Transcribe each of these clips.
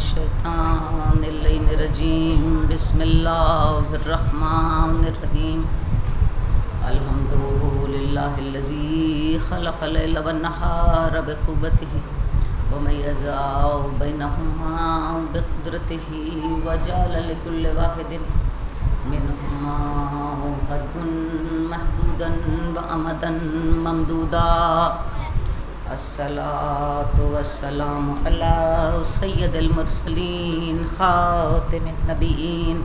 الشیطان اللعین الرجیم بسم اللہ الرحمن الرحیم الحمدللہ الذی خلق اللیل والنہار بقوتہ ومیز بینہما بقدرتہ وجعل لکل واحد منہما حدا محدودا وامدا ممدودا الصلاة والسلام على سید المرسلین خاتم النبیین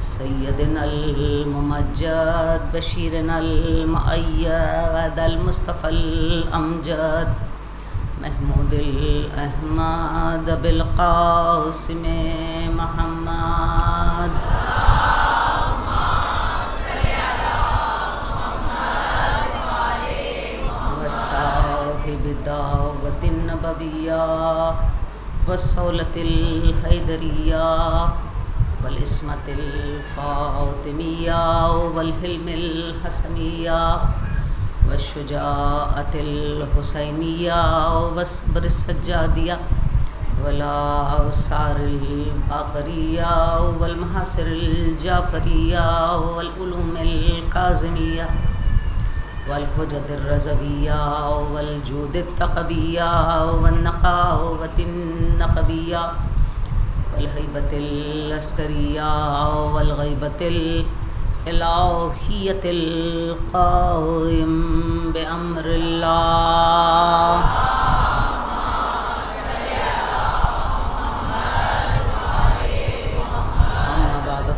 سیدنا الممجد بشیرنا المؤید المصطفى الامجد محمود الاحمد بالقاسم محمد بدعوة النبوية والصولة الحيدرية والإسمة الفاطمية والحلم الحسنية والشجاعة الحسينية والصبر السجادية والآثار الباقرية والمحاصر الجعفرية والعلوم الكاظمية والحجج الرضویہ والجود التقویہ والنقاوۃ النقبیہ والہیبۃ العسکریہ والغیبۃ الالہیۃ القائم بامر اللہ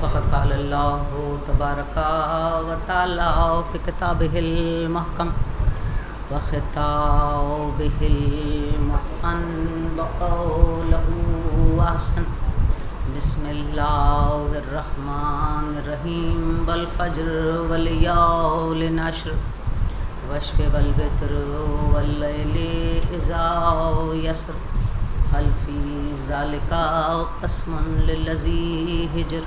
فقد قال اللہ تبارک و تعالی فی کتابہ المحکم وخطابہ المتقن وقولہ احسن بسم اللہ الرحمن الرحیم والفجر والیال عشر والشفع والوتر واللیل اذا یسر هل فی ذلک قسم للذی حجر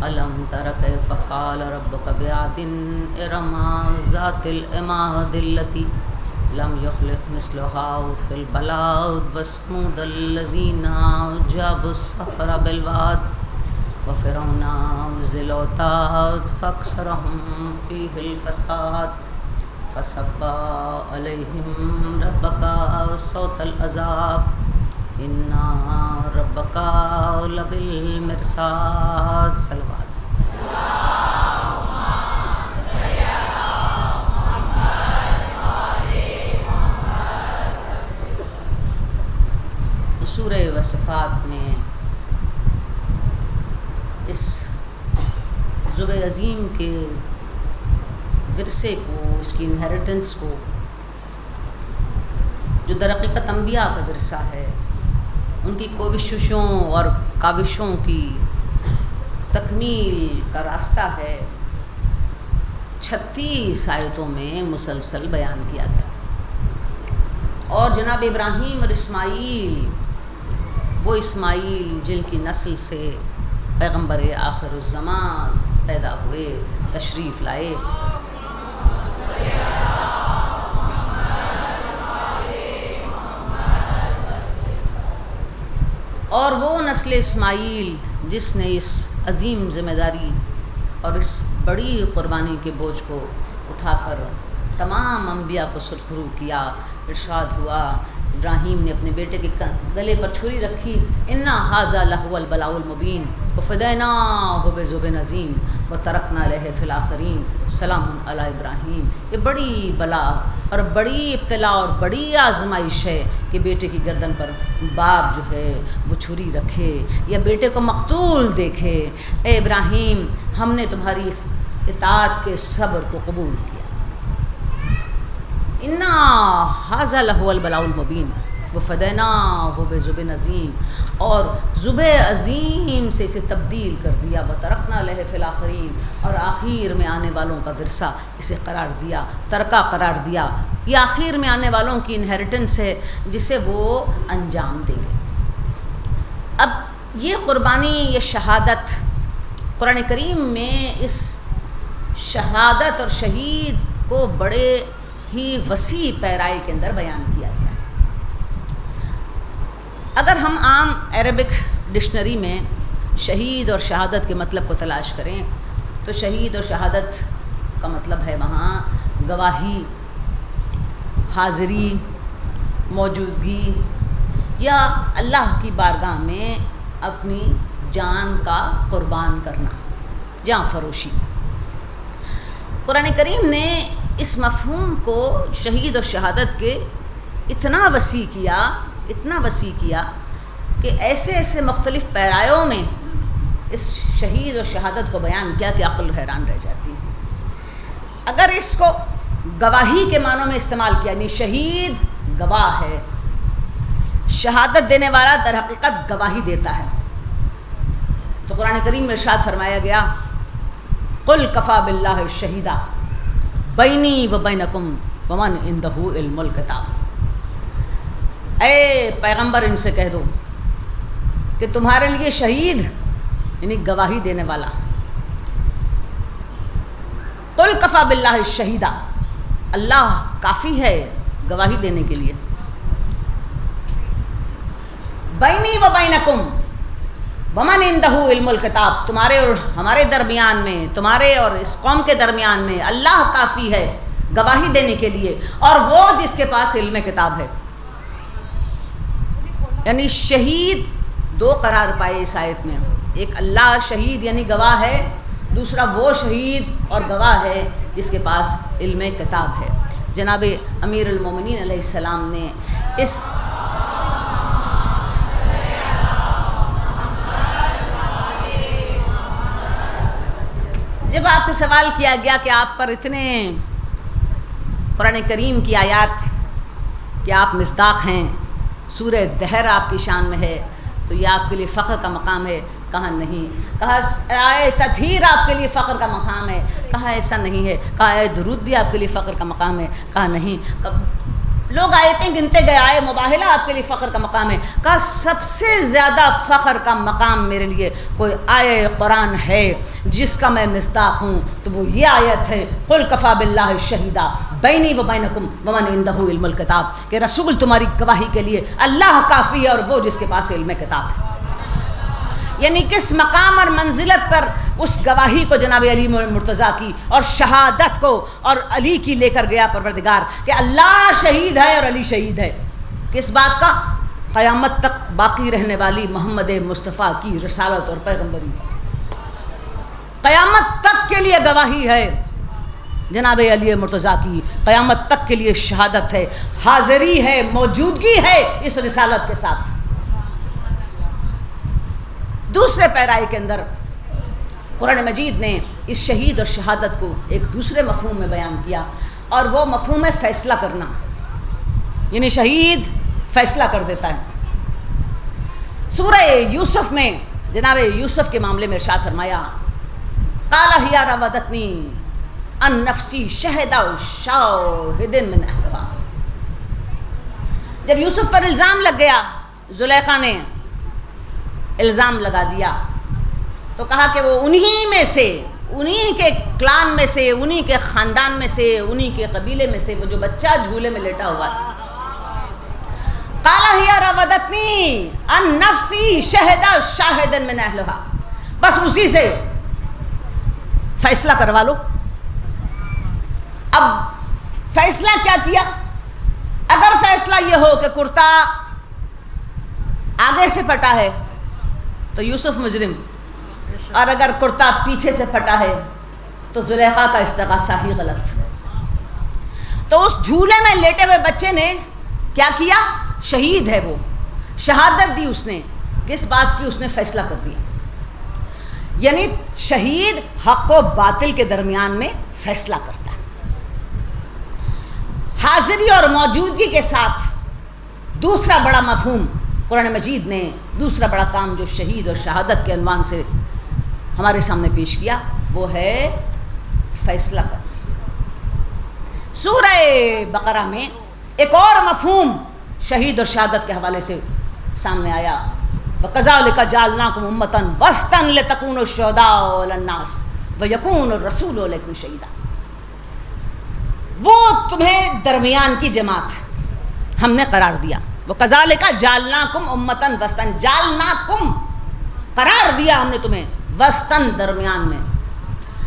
الم تر کیف فعل ربک بعاد ارم ذات العماد التی لم یخلق مثلها فی البلاد وثمود الذین جابوا الصخر بالواد وفرعون ذی الاوتاد فاکثرهم فیہ الفساد فصب علیہم ربک صوت العذاب ان ربک لبالمرصاد صلوات سورہ وصفات میں اس ذوب عظیم کے ورثے کو، اس کی انہیریٹنس کو، جو در حقیقت انبیاء کا ورثہ ہے، ان کی کوششوں اور کاوشوں کی تکمیل کا راستہ ہے، 36 آیتوں میں مسلسل بیان کیا گیا۔ اور جناب ابراہیم اور اسماعیل، وہ اسماعیل جن کی نسل سے پیغمبر آخر الزمان پیدا ہوئے، تشریف لائے، اور وہ نسل اسماعیل جس نے اس عظیم ذمہ داری اور اس بڑی قربانی کے بوجھ کو اٹھا کر تمام انبیاء کو سرخرو کیا۔ ارشاد ہوا، ابراہیم نے اپنے بیٹے کے گلے پر چھری رکھی، انا ھذا لہو البلاء المبین وفدیناہ بذبح عظیم وترکنا علیہ فی الآخرین سلام علی ابراہیم۔ یہ بڑی بلا اور بڑی ابتلاء اور بڑی آزمائش ہے کہ بیٹے کی گردن پر باپ جو ہے وہ چھری رکھے یا بیٹے کو مقتول دیکھے۔ اے ابراہیم، ہم نے تمہاری اس اطاعت کے صبر کو قبول کیا۔ انا ھذا لہو البلاء المبین وفدیناہ بذبح عظیم، اور ذبح عظیم سے اسے تبدیل کر دیا، وترکنا علیہ فی الآخرین، اور آخر میں آنے والوں کا ورثہ اسے قرار دیا، ترکہ قرار دیا۔ یہ آخر میں آنے والوں کی انہیریٹنس ہے جسے وہ انجام دیں گے۔ اب یہ قربانی، یہ شہادت، قرآن کریم میں اس شہادت اور شہید کو بڑے ہی وسیع پیرائی کے اندر بیان کیا گیا ہے۔ اگر ہم عام عربک ڈکشنری میں شہید اور شہادت کے مطلب کو تلاش کریں تو شہید اور شہادت کا مطلب ہے وہاں گواہی، حاضری، موجودگی یا اللہ کی بارگاہ میں اپنی جان کا قربان کرنا، جاں فروشی۔ قرآن کریم نے اس مفہوم کو شہید اور شہادت کے اتنا وسیع کیا کہ ایسے ایسے مختلف پیرایوں میں اس شہید اور شہادت کو بیان کیا کہ عقل حیران رہ جاتی ہے۔ اگر اس کو گواہی کے معنوں میں استعمال کیا، یعنی شہید گواہ ہے، شہادت دینے والا در حقیقت گواہی دیتا ہے، تو قرآن کریم میں ارشاد فرمایا گیا قل کفا باللہ شہیدا بینی و بینکم ومن عندہ علم الکتاب۔ اے پیغمبر ان سے کہہ دو کہ تمہارے لیے شہید یعنی گواہی دینے والا، قل کفا باللہ شہیدا، اللہ کافی ہے گواہی دینے کے لیے، بینی و بینکم ومن عندہ علم الکتاب، تمہارے اور ہمارے درمیان میں، تمہارے اور اس قوم کے درمیان میں اللہ کافی ہے گواہی دینے کے لیے، اور وہ جس کے پاس علم کتاب ہے۔ یعنی شہید دو قرار پائے اس آیت میں، ایک اللہ شہید یعنی گواہ ہے، دوسرا وہ شہید اور گواہ ہے جس کے پاس علم کتاب ہے۔ جناب امیر المومنین علیہ السلام نے اس جب آپ سے سوال کیا گیا کہ آپ پر اتنے قرآن کریم کی آیات کہ آپ مصداق ہیں، سورہ دہر آپ کی شان میں ہے، تو یہ آپ کے لیے فخر کا مقام ہے، کہا نہیں۔ کہا آئے تطہیر آپ کے لیے فخر کا مقام ہے، کہا ایسا نہیں ہے۔ کہا آئے درود بھی آپ کے لیے فخر کا مقام ہے، کہا نہیں۔ لوگ آیتیں گنتے گئے، آئے مباہلہ آپ کے لیے فخر کا مقام ہے، کہا سب سے زیادہ فخر کا مقام میرے لیے کوئی آیہ قرآن ہے جس کا میں مصداق ہوں تو وہ یہ آیت ہے قل کفا باللہ شہیدا بینی و بینکم ومن عندہ علم الکتاب، کہ رسول تمہاری گواہی کے لیے اللہ کافی ہے اور وہ جس کے پاس علم کتاب ہے۔ یعنی کس مقام اور منزلت پر اس گواہی کو جناب علی مرتضیٰ کی اور شہادت کو اور علی کی لے کر گیا پروردگار کہ اللہ شہید ہے اور علی شہید ہے۔ کس بات کا؟ قیامت تک باقی رہنے والی محمد مصطفیٰ کی رسالت اور پیغمبری، قیامت تک کے لیے گواہی ہے جناب علی مرتضیٰ کی، قیامت تک کے لیے شہادت ہے، حاضری ہے، موجودگی ہے اس رسالت کے ساتھ۔ دوسرے پیرائے کے اندر قرآن مجید نے اس شہید اور شہادت کو ایک دوسرے مفہوم میں بیان کیا، اور وہ مفہوم ہے فیصلہ کرنا، یعنی شہید فیصلہ کر دیتا ہے۔ سورہ یوسف میں جناب یوسف کے معاملے میں ارشاد فرمایا قال ہی راودتنی عن نفسی شہد شاہد من اہلہا۔ جب یوسف پر الزام لگ گیا، زلیخا نے الزام لگا دیا، تو کہا کہ وہ انہی میں سے، انہی کے کلان میں سے، انہی کے خاندان میں سے، انہی کے قبیلے میں سے وہ جو بچہ جھولے میں لیٹا ہوا ہے۔ قال ہی راودتنی عن نفسی شہد شاہد من اہلہا، بس اسی سے فیصلہ کروا لو۔ اب فیصلہ کیا کیا؟ اگر فیصلہ یہ ہو کہ کرتا آگے سے پھٹا ہے تو یوسف مجرم، اور اگر کرتا پیچھے سے پھٹا ہے تو زلیخا کا استغاثہ ہی غلط۔ تو اس جھولے میں لیٹے ہوئے بچے نے کیا کیا؟ شہید ہے وہ، شہادت دی اس نے، کس بات کی؟ اس نے فیصلہ کر دیا۔ یعنی شہید حق و باطل کے درمیان میں فیصلہ کرتا ہے، حاضری اور موجودگی کے ساتھ۔ دوسرا بڑا مفہوم قرآن مجید نے، دوسرا بڑا کام جو شہید اور شہادت کے عنوان سے ہمارے سامنے پیش کیا، وہ ہے فیصلہ کرنا۔ سورہ بقرہ میں ایک اور مفہوم شہید اور شہادت کے حوالے سے سامنے آیا، وَكَذَلِكَ جَعَلْنَاكُمْ أُمَّةً وَسْطًا لِتَكُونُوا شُهَدَاءَ عَلَى النَّاسِ وَيَكُونَ الرَّسُولُ عَلَيْكُمْ شَهِيدًا۔ وہ تمہیں درمیان کی جماعت ہم نے قرار دیا، وَكَذَلِكَ جَعَلْنَاكُمْ أُمَّةً وَسْطًا، جَعَلْنَاكُمْ قرار دیا ہم نے تمہیں وسطاً درمیان میں،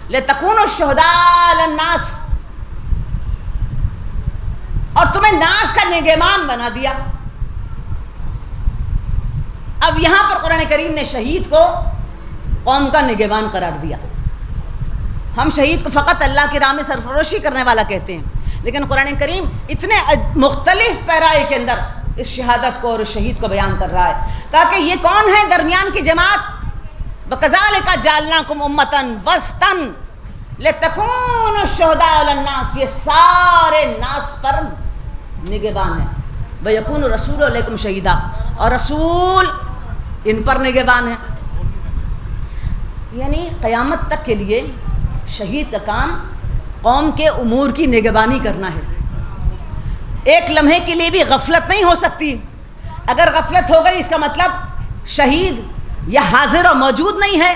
لِتَكُونُوا شُهَدَاءَ عَلَى النَّاسِ، اور تمہیں ناس کا نگہبان بنا دیا۔ اب یہاں پر قرآن کریم نے شہید کو قوم کا نگہبان قرار دیا۔ ہم شہید کو فقط اللہ کی راہ میں سرفروشی کرنے والا کہتے ہیں، لیکن قرآن کریم اتنے مختلف پیرائے کے اندر اس شہادت کو اور اس شہید کو بیان کر رہا ہے تاکہ یہ کون ہے درمیان کی جماعت، وَكَذَلِكَ جَعَلْنَاكُمْ أُمَّةً وَسْطًا لِتَكُونُوا شُهَدَاءَ عَلَى النَّاسِ، یہ سارے ناس پر نگہبان ہے، وَيَكُونُ الرَّسُولُ عَلَيْكُمْ شَهِيدًا، اور رسول ان پر نگہبان ہے۔ یعنی قیامت تک کے لیے شہید کا کام قوم کے امور کی نگہبانی کرنا ہے۔ ایک لمحے کے لیے بھی غفلت نہیں ہو سکتی، اگر غفلت ہو گئی اس کا مطلب شہید یا حاضر و موجود نہیں ہے،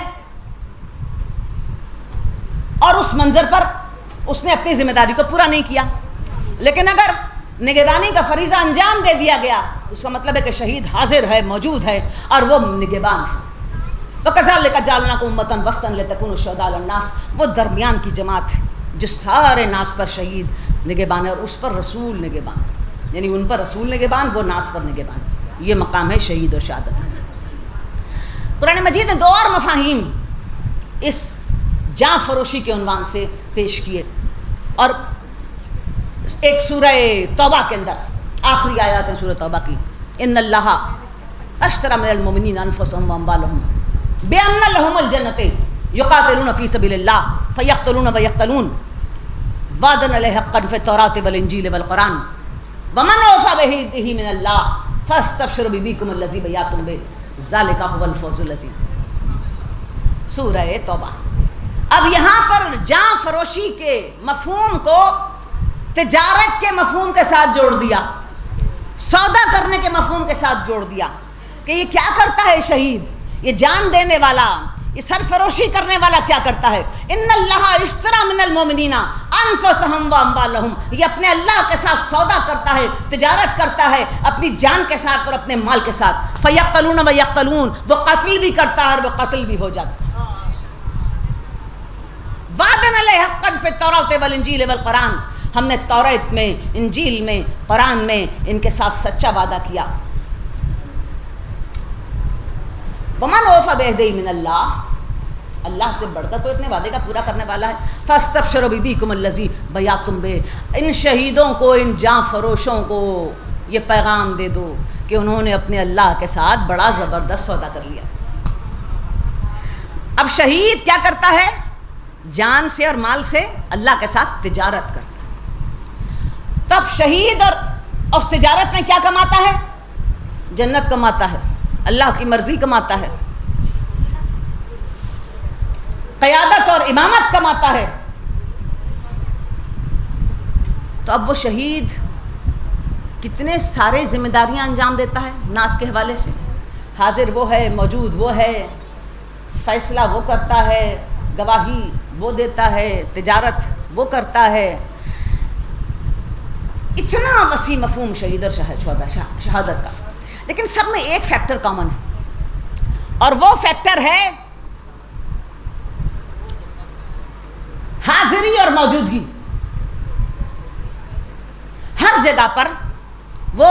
اور اس منظر پر اس نے اپنی ذمہ داری کو پورا نہیں کیا۔ لیکن اگر نگہبانی کا فریضہ انجام دے دیا گیا اس کا مطلب ہے کہ شہید حاضر ہے، موجود ہے، اور وہ نگہبان ہے۔ وَكَذَلِكَ جَعَلْنَاكُمْ أُمَّةً وَسْطًا لِتَكُونُوا شُهَدَاءَ عَلَى النَّاسِ، وہ درمیان کی جماعت ہے جو سارے ناس پر شہید نگہبان ہے اور اس پر رسول نگہبان، یعنی ان پر رسول نگہبان، وہ ناس پر نگہبان۔ یہ مقام ہے شہید اور شہادت۔ قرآن مجید نے دو اور مفاہیم اس جاں فروشی کے عنوان سے پیش کیے، اور ایک سورہ توبہ کے اندر آخری آیات ہیں سورہ توبہ کی، ان اللہ اشتری من المؤمنین انفسهم واموالهم بان لهم الجنۃ یقاتلون فی سبیل اللہ فیقتلون ویقتلون وعدا علیہ حقا فی التوراۃ والانجیل والقرآن ومن اوفی بعہدہ من اللہ فاستبشروا ببیکم الذی بیعتم بہ ذلک هو الفوز العظیم۔ سورہ توبہ۔ اب یہاں پر جاں فروشی کے مفہوم کو تجارت کے مفہوم کے ساتھ جوڑ دیا، سودا کرنے کے مفہوم کے ساتھ جوڑ دیا کہ یہ کیا کرتا ہے شہید، یہ جان دینے والا، یہ سرفروشی کرنے والا کیا کرتا ہے۔ ان اللہ اشتری من المؤمنین انفسهم واموالهم، یہ اپنے اللہ کے ساتھ سودا کرتا ہے، تجارت کرتا ہے اپنی جان کے ساتھ اور اپنے مال کے ساتھ۔ فیقتلون ویقتلون، وہ قتل بھی کرتا ہے اور وہ قتل بھی ہو جاتا ہے۔ وعدا علیہ حقا فی التوراۃ والانجیل والقرآن، ہم نے توریت میں، انجیل میں، قرآن میں ان کے ساتھ سچا وعدہ کیا۔ ومن اوفی بعہدہ من اللہ، اللہ سے بڑھ کر کوئی اپنے وعدے کا پورا کرنے والا ہے۔ فاستبشروا ببیکم الذی بیعتم بہ، ان شہیدوں کو، ان جاں فروشوں کو یہ پیغام دے دو کہ انہوں نے اپنے اللہ کے ساتھ بڑا زبردست سودا کر لیا۔ اب شہید کیا کرتا ہے؟ جان سے اور مال سے اللہ کے ساتھ تجارت کرتا ہے۔ تو اب شہید اور اس تجارت میں کیا کماتا ہے؟ جنت کماتا ہے، اللہ کی مرضی کماتا ہے، قیادت اور امامت کماتا ہے۔ تو اب وہ شہید کتنے سارے ذمہ داریاں انجام دیتا ہے ناس کے حوالے سے، حاضر وہ ہے، موجود وہ ہے، فیصلہ وہ کرتا ہے، گواہی وہ دیتا ہے، تجارت وہ کرتا ہے۔ اتنا وسیع مفہوم شہید اور شہادت کا، لیکن سب میں ایک فیکٹر کامن ہے، اور وہ فیکٹر ہے حاضری اور موجودگی۔ ہر جگہ پر وہ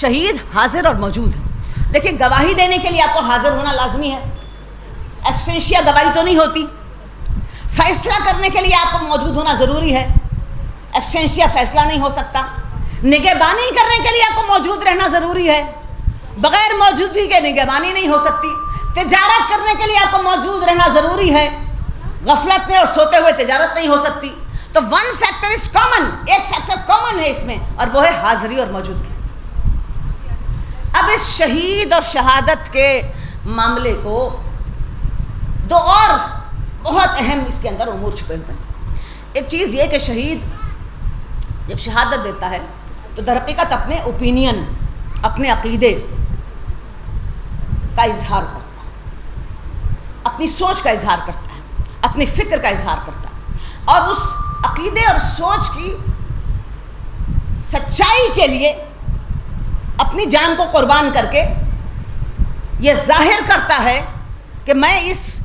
شہید حاضر اور موجود ہے۔ دیکھیں، گواہی دینے کے لیے آپ کو حاضر ہونا لازمی ہے، ایبسینشیا گواہی تو نہیں ہوتی۔ فیصلہ کرنے کے لیے آپ کو موجود ہونا ضروری ہے، ایبسینشیا فیصلہ نہیں ہو سکتا۔ نگہبانی کرنے کے لیے آپ کو موجود رہنا ضروری ہے، بغیر موجودگی کے نگہبانی نہیں ہو سکتی۔ تجارت کرنے کے لیے آپ کو موجود رہنا ضروری ہے، غفلت میں اور سوتے ہوئے تجارت نہیں ہو سکتی۔ تو ون فیکٹر از کامن، ایک فیکٹر کامن ہے اس میں، اور وہ ہے حاضری اور موجودگی۔ اب اس شہید اور شہادت کے معاملے کو دو اور بہت اہم اس کے اندر امور چھپے ہوئے ہیں۔ ایک چیز یہ کہ شہید جب شہادت دیتا ہے تو در حقیقت اپنے اوپینین، اپنے عقیدے کا اظہار کرتا ہے، اپنی سوچ کا اظہار کرتا ہے، اپنی فکر کا اظہار کرتا ہے، اور اس عقیدے اور سوچ کی سچائی کے لیے اپنی جان کو قربان کر کے یہ ظاہر کرتا ہے کہ میں اس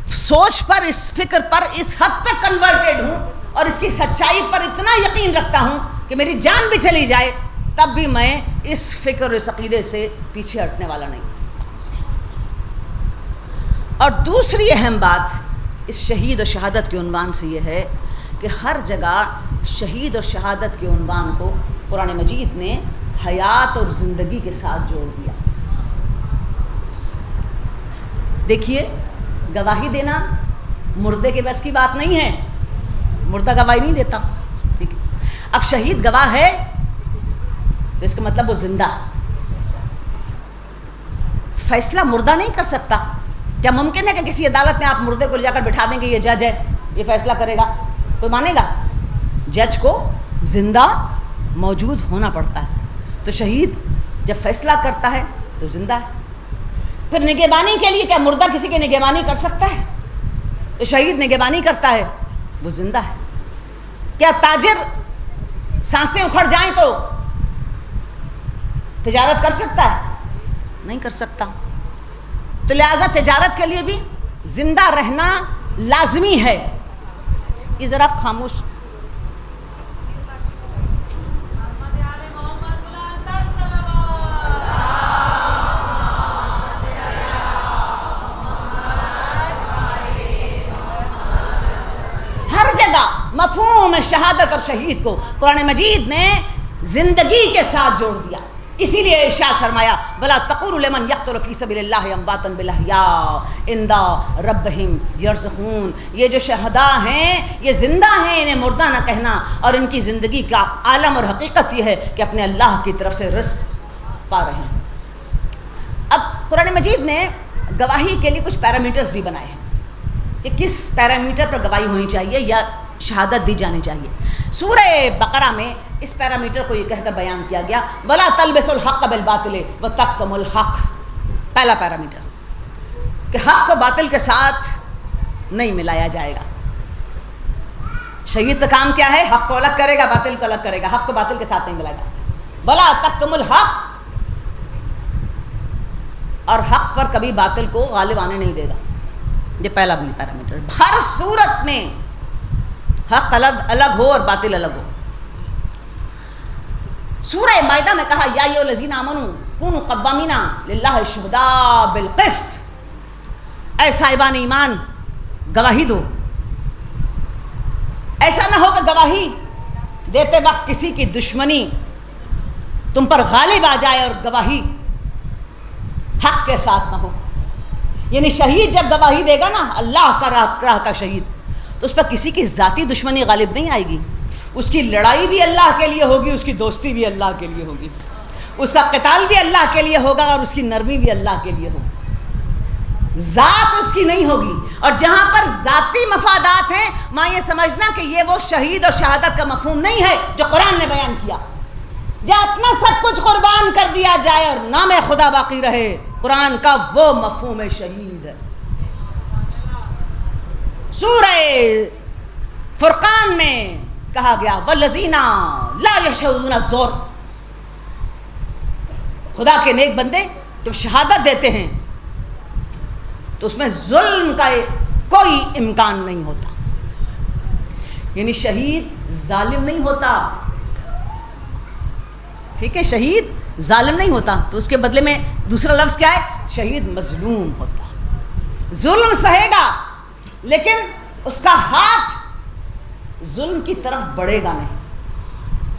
سوچ پر، اس فکر پر اس حد تک کنورٹڈ ہوں اور اس کی سچائی پر اتنا یقین رکھتا ہوں کہ میری جان بھی چلی جائے تب بھی میں اس فکر اور اس عقیدے سے پیچھے ہٹنے والا نہیں۔ اور دوسری اہم بات اس شہید اور شہادت کے عنوان سے یہ ہے کہ ہر جگہ شہید اور شہادت کے عنوان کو قرآن مجید نے حیات اور زندگی کے ساتھ جوڑ دیا۔ دیکھیے، گواہی دینا مردے کے بس کی بات نہیں ہے، مردہ گواہی نہیں دیتا، ٹھیک ہے۔ اب شہید گواہ ہے تو اس کا مطلب وہ زندہ، فیصلہ مردہ نہیں کر سکتا۔ کیا ممکن ہے کہ کسی عدالت میں آپ مردے کو لے جا کر بٹھا دیں گے یہ جج ہے، یہ فیصلہ کرے گا؟ کوئی مانے گا؟ جج کو زندہ موجود ہونا پڑتا ہے۔ تو شہید جب فیصلہ کرتا ہے تو زندہ ہے۔ پھر نگہبانی کے لیے کیا مردہ کسی کی نگہبانی کر سکتا ہے؟ تو شہید نگہبانی کرتا ہے، وہ زندہ ہے۔ کیا تاجر سانسیں اکھڑ جائیں تو تجارت کر سکتا ہے؟ نہیں کر سکتا۔ تو لہٰذا تجارت کے لیے بھی زندہ رہنا لازمی ہے۔ یہ ذرا خاموش۔ ہر جگہ مفہوم شہادت اور شہید کو قرآن مجید نے زندگی کے ساتھ جوڑ دیا۔ اسی لیے ارشاد فرمایا وَلَا تَقُولُوا لِمَنْ يَقْتُلُ فِي سَبِيلِ اللَّهِ أَمْوَاتٌ بَلْ أَحْيَاءٌ عِنْدَ رَبِّهِمْ يَرْزُقُونَ۔ یہ جو شہداء ہیں یہ زندہ ہیں، انہیں مردہ نہ کہنا، اور ان کی زندگی کا عالم اور حقیقت یہ ہے کہ اپنے اللہ کی طرف سے رزق پا رہے ہیں۔ اب قرآن مجید نے گواہی کے لیے کچھ پیرامیٹرز بھی بنائے ہیں کہ کس پیرامیٹر پر گواہی ہونی چاہیے یا شہادت دی جانی چاہیے۔ سورہ بقرہ میں اس پیرامیٹر کو یہ کہہ کر بیان کیا گیا وَلَا تَلْبِسُوا الْحَقَّ بِالْبَاطِلِ وَتَكْتُمُوا الْحَقَّ۔ پہلا پیرامیٹر کہ حق کو باطل کے ساتھ نہیں ملایا جائے گا۔ شہید کا کام کیا ہے؟ حق کو الگ کرے گا، باطل کو الگ کرے گا، حق کو باطل کے ساتھ نہیں ملائے گا۔ وَلَا تَكْتُمُوا الْحَقَّ، اور حق پر کبھی باطل کو غالب آنے نہیں دے گا۔ یہ پہلا بھی پیرامیٹر۔ ہر صورت میں حق الگ ہو اور باطل الگ ہو۔ سورہ مائدہ میں کہا یا ایھا الذین آمنوا کونوا قوامین للہ شہداء بالقسط، اے صاحبان ایمان گواہی دو۔ ایسا نہ ہو کہ گواہی دیتے وقت کسی کی دشمنی تم پر غالب آ جائے اور گواہی حق کے ساتھ نہ ہو۔ یعنی شہید جب گواہی دے گا نا، اللہ کا راہ کا شہید، تو اس پر کسی کی ذاتی دشمنی غالب نہیں آئے گی۔ اس کی لڑائی بھی اللہ کے لیے ہوگی، اس کی دوستی بھی اللہ کے لیے ہوگی، اس کا قتال بھی اللہ کے لیے ہوگا اور اس کی نرمی بھی اللہ کے لیے ہوگی۔ ذات اس کی نہیں ہوگی۔ اور جہاں پر ذاتی مفادات ہیں وہاں یہ سمجھنا کہ یہ وہ شہید اور شہادت کا مفہوم نہیں ہے جو قرآن نے بیان کیا۔ جب اپنا سب کچھ قربان کر دیا جائے اور نام خدا باقی رہے، قرآن کا وہ مفہوم شہید ہے۔ سورہ فرقان میں کہا گیا والذین لا یشہدون الزور، خدا کے نیک بندے جب شہادت دیتے ہیں تو اس میں ظلم کا کوئی امکان نہیں ہوتا۔ یعنی شہید ظالم نہیں ہوتا، ٹھیک ہے، شہید ظالم نہیں ہوتا، تو اس کے بدلے میں دوسرا لفظ کیا ہے؟ شہید مظلوم ہوتا۔ ظلم سہے گا لیکن اس کا ہاتھ ظلم کی طرف بڑھے گا نہیں۔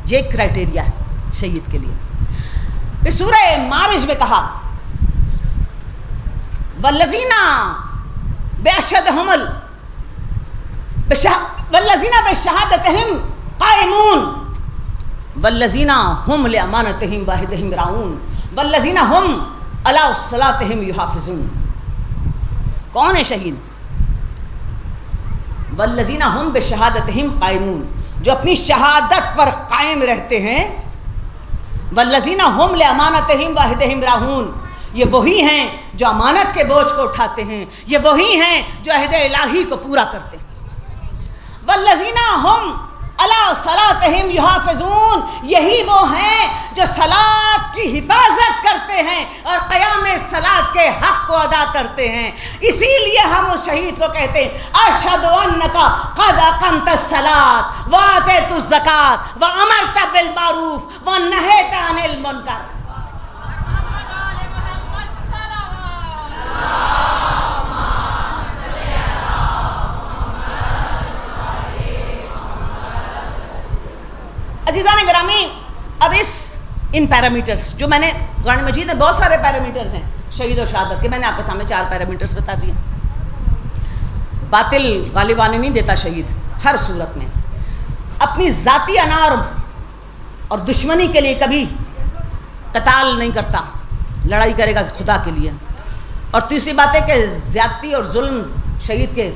یہ کرائٹیریا ہے شہید کے لیے۔ پھر سورہ معارج میں کہا والذین بشہادتہم بشہادتہم قائمون والذین ہم لامانتہم وعہدہم راعون والذین ہم علی صلاتہم یحافظون۔ کون ہے شہید؟ والذین ہم بشہادتہم قائمون، جو اپنی شہادت پر قائم رہتے ہیں۔ والذین ہم لامانتہم وعہدہم راعون، یہ وہی ہیں جو امانت کے بوجھ کو اٹھاتے ہیں، یہ وہی ہیں جو عہد الہی کو پورا کرتے ہیں۔ والذین ہم علی صلاتہم یحافظون، یہی وہ ہیں جو صلاۃ کی حفاظت کرتے ہیں اور قیام صلاۃ کے حق کو ادا کرتے ہیں۔ اسی لیے ہم اس شہید کو کہتے ہیں اشہد انک قد اقمت الصلاۃ وآتیت الزکاۃ وامرت بالمعروف ونہیت عن المنکر۔ عزیزان گرامی، اب ان پیرامیٹرز جو میں نے قرآن مجید میں بہت سارے پیرامیٹرز ہیں شہید و شہادت کے، میں نے آپ کے سامنے 4 پیرامیٹرز بتا دیے۔ باطل غالب آنے نہیں دیتا شہید، ہر صورت میں اپنی ذاتی انا اور دشمنی کے لیے کبھی قتال نہیں کرتا، لڑائی کرے گا خدا کے لیے۔ اور تیسری بات ہے کہ زیادتی اور ظلم شہید کے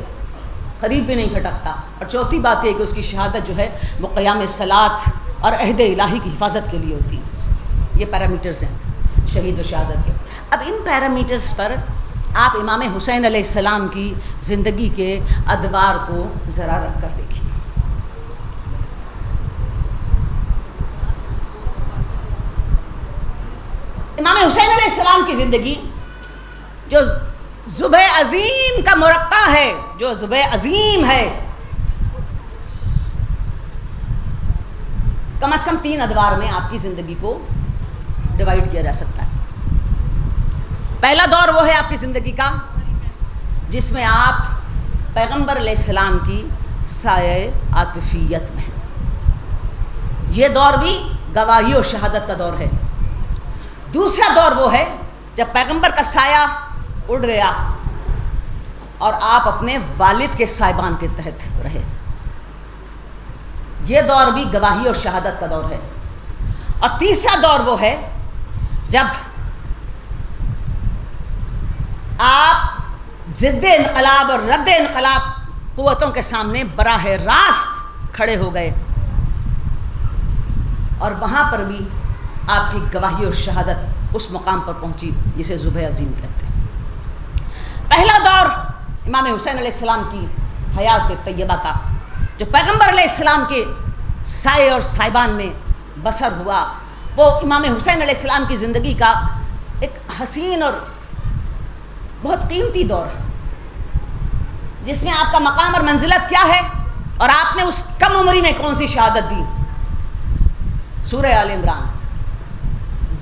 قریب بھی نہیں کھٹکتا۔ اور چوتھی بات یہ کہ اس کی شہادت جو ہے وہ قیام صلاۃ اور عہد الہی کی حفاظت کے لیے ہوتی ہے۔ یہ پیرامیٹرز ہیں شہید و شہادت کے۔ اب ان پیرامیٹرز پر آپ امام حسین علیہ السلام کی زندگی کے ادوار کو ذرا رکھ کر دیکھیں۔ امام حسین علیہ السلام کی زندگی جو ذبح عظیم کا مرقع ہے، جو ذبح عظیم ہے، کم از کم 3 ادوار میں آپ کی زندگی کو ڈیوائیڈ کیا جا سکتا ہے۔ پہلا دور وہ ہے آپ کی زندگی کا جس میں آپ پیغمبر علیہ السلام کی سایہ عاطفیت میں ہیں، یہ دور بھی گواہی اور شہادت کا دور ہے۔ دوسرا دور وہ ہے جب پیغمبر کا سایہ اڑ گیا اور آپ اپنے والد کے سائبان کے تحت رہے، یہ دور بھی گواہی اور شہادت کا دور ہے۔ اور تیسرا دور وہ ہے جب آپ ضد انقلاب اور رد انقلاب قوتوں کے سامنے براہ راست کھڑے ہو گئے، اور وہاں پر بھی آپ کی گواہی اور شہادت اس مقام پر پہنچی جسے ذبح عظیم کہتے ہیں۔ پہلا دور امام حسین علیہ السلام کی حیات طیبہ کا، جو پیغمبر علیہ السلام کے سائے اور سائبان میں بسر ہوا، وہ امام حسین علیہ السلام کی زندگی کا ایک حسین اور بہت قیمتی دور ہے، جس میں آپ کا مقام اور منزلت کیا ہے اور آپ نے اس کم عمری میں کون سی شہادت دی۔ سورہ آل عمران،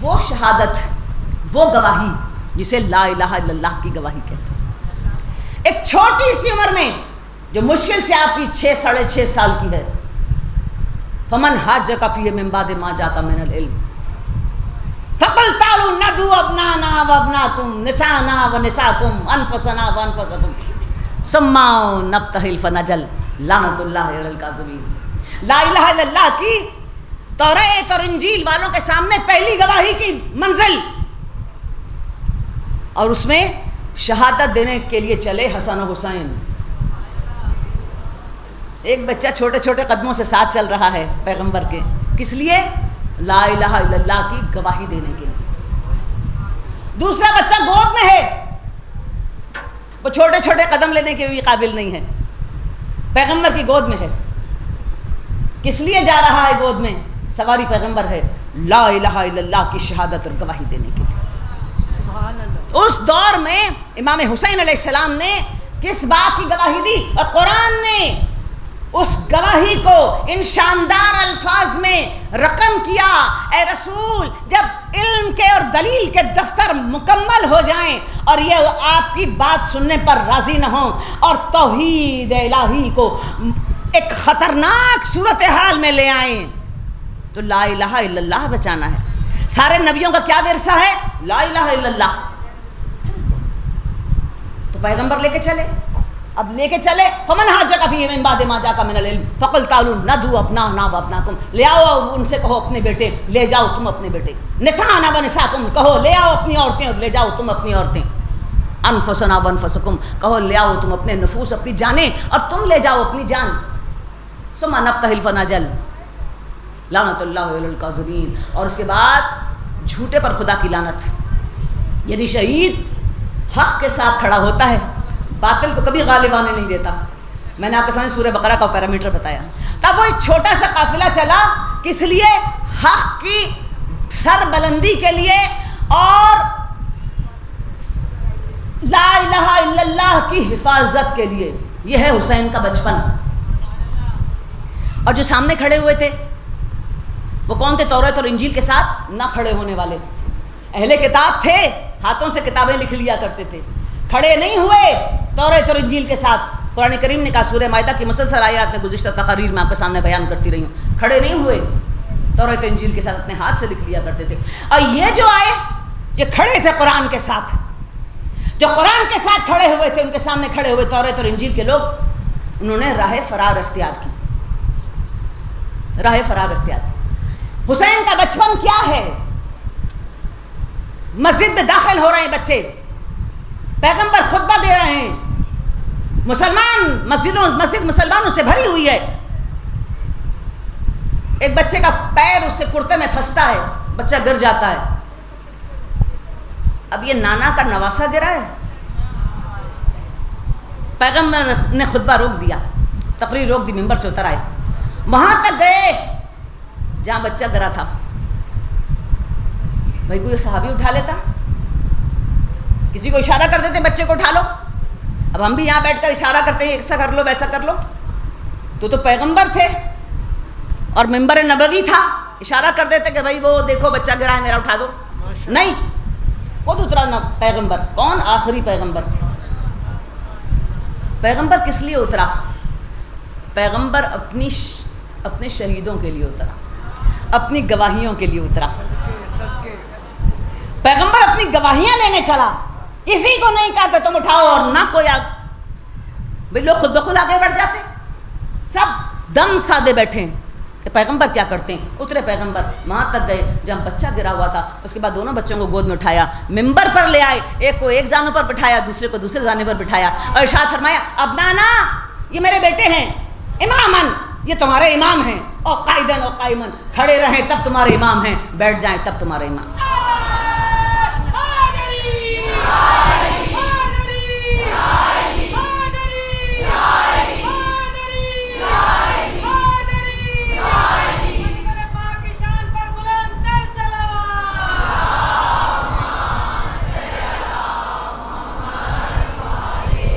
وہ شہادت، وہ گواہی جسے لا الہ الا اللہ کی گواہی کہتے ہیں، ایک چھوٹی سی عمر میں جو مشکل سے آپ کی 6 ساڑھے 6 سال کی ہے۔ فمن حاجک فیہ من بعد ما جاءک من العلم فقل تعالوا ندعو ابناءنا وابناءکم نساءنا ونساءکم انفسنا وانفسکم ثم نبتہل فنجل لعنت اللہ علی الکاذبین۔ لا الہ الا اللہ کی توریت اور انجیل والوں کے سامنے پہلی گواہی کی منزل، اور اس میں شہادت دینے کے لیے چلے حسن و حسین۔ ایک بچہ چھوٹے چھوٹے قدموں سے ساتھ چل رہا ہے پیغمبر کے، کس لیے؟ لا الہ الا اللہ کی گواہی دینے کے لیے۔ دوسرا بچہ گود میں ہے، وہ چھوٹے چھوٹے قدم لینے کے بھی قابل نہیں ہے، پیغمبر کی گود میں ہے۔ کس لیے جا رہا ہے گود میں؟ سواری پیغمبر ہے، لا الہ الا اللہ کی شہادت اور گواہی دینے کے لیے۔ اس دور میں امام حسین علیہ السلام نے کس بات کی گواہی دی؟ اور قرآن نے اس گواہی کو ان شاندار الفاظ میں رقم کیا، اے رسول جب علم کے اور دلیل کے دفتر مکمل ہو جائیں اور یہ آپ کی بات سننے پر راضی نہ ہوں اور توحید الہی کو ایک خطرناک صورتحال میں لے آئیں، تو لا الہ الا اللہ بچانا ہے۔ سارے نبیوں کا کیا ورثہ ہے؟ لا الہ الا اللہ۔ تو پیغمبر لے کے چلے، اب لے کے چلے فمن حاجک فیہ من بعد ما جاءک من العلم فقل تعالوا ندعو ابناءنا وابناکم، لے آؤ ان سے کہو اپنے بیٹے لے جاؤ تم اپنے بیٹے، نساءنا ونساءکم کہو لے آؤ اپنی عورتیں اور لے جاؤ تم اپنی عورتیں، انفسنا وانفسکم کہو لے آؤ تم اپنے نفوس اپنی جانیں اور تم لے جاؤ اپنی جان، ثم نبتہل فنجل لعنت اللہ علی الکاذبین، اور اس کے بعد جھوٹے پر خدا کی لعنت۔ یعنی شہید حق کے ساتھ کھڑا ہوتا ہے، باطل کو کبھی غالب آنے نہیں دیتا، میں نے آپ کے سامنے سورہ بقرہ کا پیرامیٹر بتایا. تب وہ ایک چھوٹا سا قافلہ چلا کس لیے؟ حق کی سر بلندی کے لیے اور لا الہ الا اللہ کی حفاظت کے لیے. یہ ہے حسین کا بچپن. اور جو سامنے کھڑے ہوئے تھے وہ کون تھے؟ توریت اور انجیل کے ساتھ نہ کھڑے ہونے والے اہل کتاب تھے, ہاتھوں سے کتابیں لکھ لیا کرتے تھے, کھڑے نہیں ہوئے توریت اور انجیل کے ساتھ. قرآن کریم نے کہا سورہ مائدہ کی مسلسل آیات میں گزشتہ تقاریر میں آپ کے سامنے بیان کرتی رہی ہوں, کھڑے نہیں ہوئے توریت انجیل کے ساتھ, اپنے ہاتھ سے لکھ لیا کرتے تھے. اور یہ جو آئے یہ کھڑے تھے قرآن کے ساتھ, جو قرآن کے ساتھ کھڑے ہوئے تھے, ان کے سامنے کھڑے ہوئے توریت اور انجیل کے لوگ, انہوں نے راہ فرار اختیار کی, راہ فرار اختیار کی. حسین کا بچپن کیا ہے؟ مسجد میں داخل ہو رہے ہیں بچے, پیغمبر خطبہ دے رہے ہیں, مسجد مسلمانوں سے بھری ہوئی ہے. ایک بچے کا پیر اس کے کرتے میں پھنستا ہے, بچہ گر جاتا ہے. اب یہ نانا کا نواسا گرا ہے. پیغمبر نے خطبہ روک دیا, تقریر روک دی, ممبر سے اتر آئے, وہاں تک گئے جہاں بچہ گرا تھا. بھائی کوئی صحابی اٹھا لیتا, کسی کو اشارہ کر دیتے بچے کو اٹھا لو. اب ہم بھی یہاں بیٹھ کر اشارہ کرتے ہیں ایسا کر لو ویسا کر لو. تو پیغمبر تھے اور منبر نبوی تھا, اشارہ کر دیتے کہ بھائی وہ دیکھو بچہ گرا ہے میرا اٹھا دو. نہیں, خود اترا نہ پیغمبر. کون؟ آخری پیغمبر. پیغمبر کس لیے اترا؟ پیغمبر اپنے شہیدوں کے لیے اترا, اپنی گواہیوں کے لیے اترا. پیغمبر اپنی گواہیاں لینے چلا, کسی کو نہیں کہا کہ تم اٹھاؤ اور نہ کوئی بھائی لوگ خود بخود آگے بڑھ جاتے, سب دم سادے بیٹھے کہ پیغمبر کیا کرتے ہیں. اترے پیغمبر, وہاں تک گئے جہاں بچہ گرا ہوا تھا. اس کے بعد دونوں بچوں کو گود میں اٹھایا, ممبر پر لے آئے, ایک کو ایک زانو پر بٹھایا, دوسرے کو دوسرے زانے پر بٹھایا, اور ارشاد فرمایا اب نانا یہ میرے بیٹے ہیں, امامن یہ تمہارے امام ہیں, اور قائدن اور قائمن کھڑے رہیں تب تمہارے امام ہیں, بیٹھ جائیں تب تمہارے امام.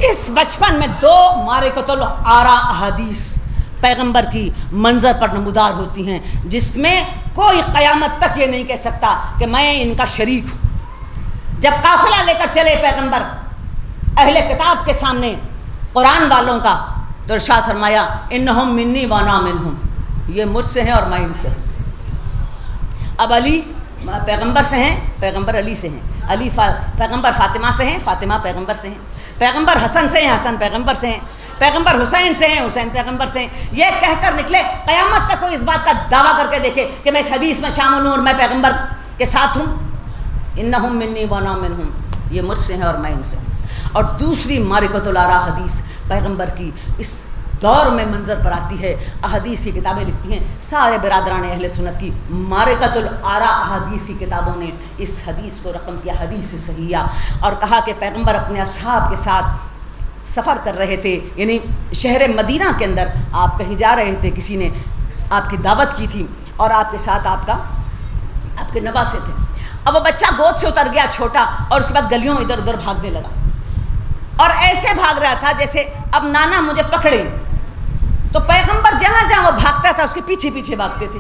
اس بچپن میں 2 معرکۃ الآراء احادیث پیغمبر کی منظر پر نمودار ہوتی ہیں, جس میں کوئی قیامت تک یہ نہیں کہہ سکتا کہ میں ان کا شریک ہوں. جب قافلہ لے کر چلے پیغمبر اہل کتاب کے سامنے, قرآن والوں کا, تو ارشاد فرمایا انہم منی وانا منہم, یہ مجھ سے ہیں اور میں ان سے ہوں. اب علی پیغمبر سے ہیں, پیغمبر علی سے ہیں, علی پیغمبر فاطمہ سے ہیں, فاطمہ پیغمبر سے ہیں, پیغمبر حسن سے ہیں, حسن پیغمبر سے ہیں, پیغمبر حسین سے ہیں, حسین پیغمبر سے ہیں. یہ کہہ کر نکلے, قیامت تک کوئی اس بات کا دعویٰ کر کے دیکھے کہ میں اس حدیث میں شامل ہوں اور میں پیغمبر کے ساتھ ہوں. انہم منی وانا منہم, یہ مجھ سے ہیں اور میں ان سے ہوں. اور دوسری معرکۃ الآراء حدیث پیغمبر کی اس دور میں منظر پر آتی ہے. احادیث کی کتابیں لکھتی ہیں سارے برادران اہل سنت کی, معرکۃ الآراء احادیث کی کتابوں نے اس حدیث کو رقم کیا حدیث صحیحہ, اور کہا کہ پیغمبر اپنے اصحاب کے ساتھ سفر کر رہے تھے, یعنی شہر مدینہ کے اندر آپ کہیں جا رہے تھے, کسی نے آپ کی دعوت کی تھی اور آپ کے ساتھ آپ کے نواسے تھے. اب وہ بچہ گود سے اتر گیا چھوٹا, اور اس کے بعد گلیوں میں ادھر ادھر بھاگنے لگا, اور ایسے بھاگ رہا تھا جیسے اب نانا مجھے پکڑے. تو پیغمبر جہاں جہاں وہ بھاگتا تھا اس کے پیچھے پیچھے بھاگتے تھے,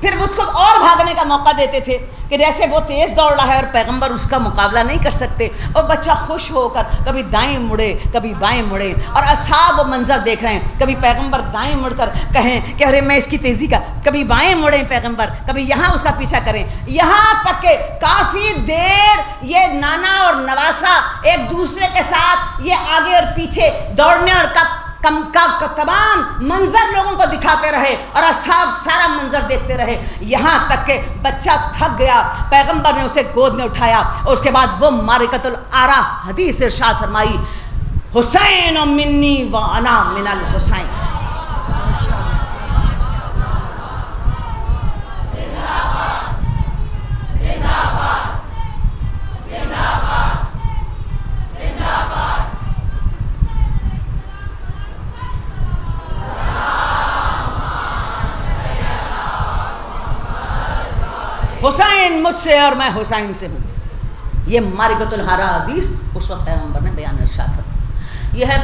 پھر اس کو اور بھاگنے کا موقع دیتے تھے کہ جیسے وہ تیز دوڑ رہا ہے اور پیغمبر اس کا مقابلہ نہیں کر سکتے. اور بچہ خوش ہو کر کبھی دائیں مڑے کبھی بائیں مڑے, اور اصحاب وہ منظر دیکھ رہے ہیں, کبھی پیغمبر دائیں مڑ کر کہیں کہ ارے میں اس کی تیزی کا, کبھی بائیں مڑیں پیغمبر, کبھی یہاں اس کا پیچھا کریں, یہاں تک کہ کافی دیر یہ نانا اور نواسا ایک دوسرے کے ساتھ یہ آگے اور پیچھے دوڑنے اور تمام منظر لوگوں کو دکھاتے رہے, اور اصحاب سارا منظر دیکھتے رہے, یہاں تک کہ بچہ تھک گیا. پیغمبر نے اسے گود میں اٹھایا, اور اس کے بعد وہ معرکۃ الآراء حدیث ارشاد فرمائی حسین منی وانا من الحسین. مجھ سے اور میں حسین سے ہوں. یہ مارکۃ الحرا حدیث اس وقت پیغمبر نے بیان ارشاد فرمایا. یہ ہے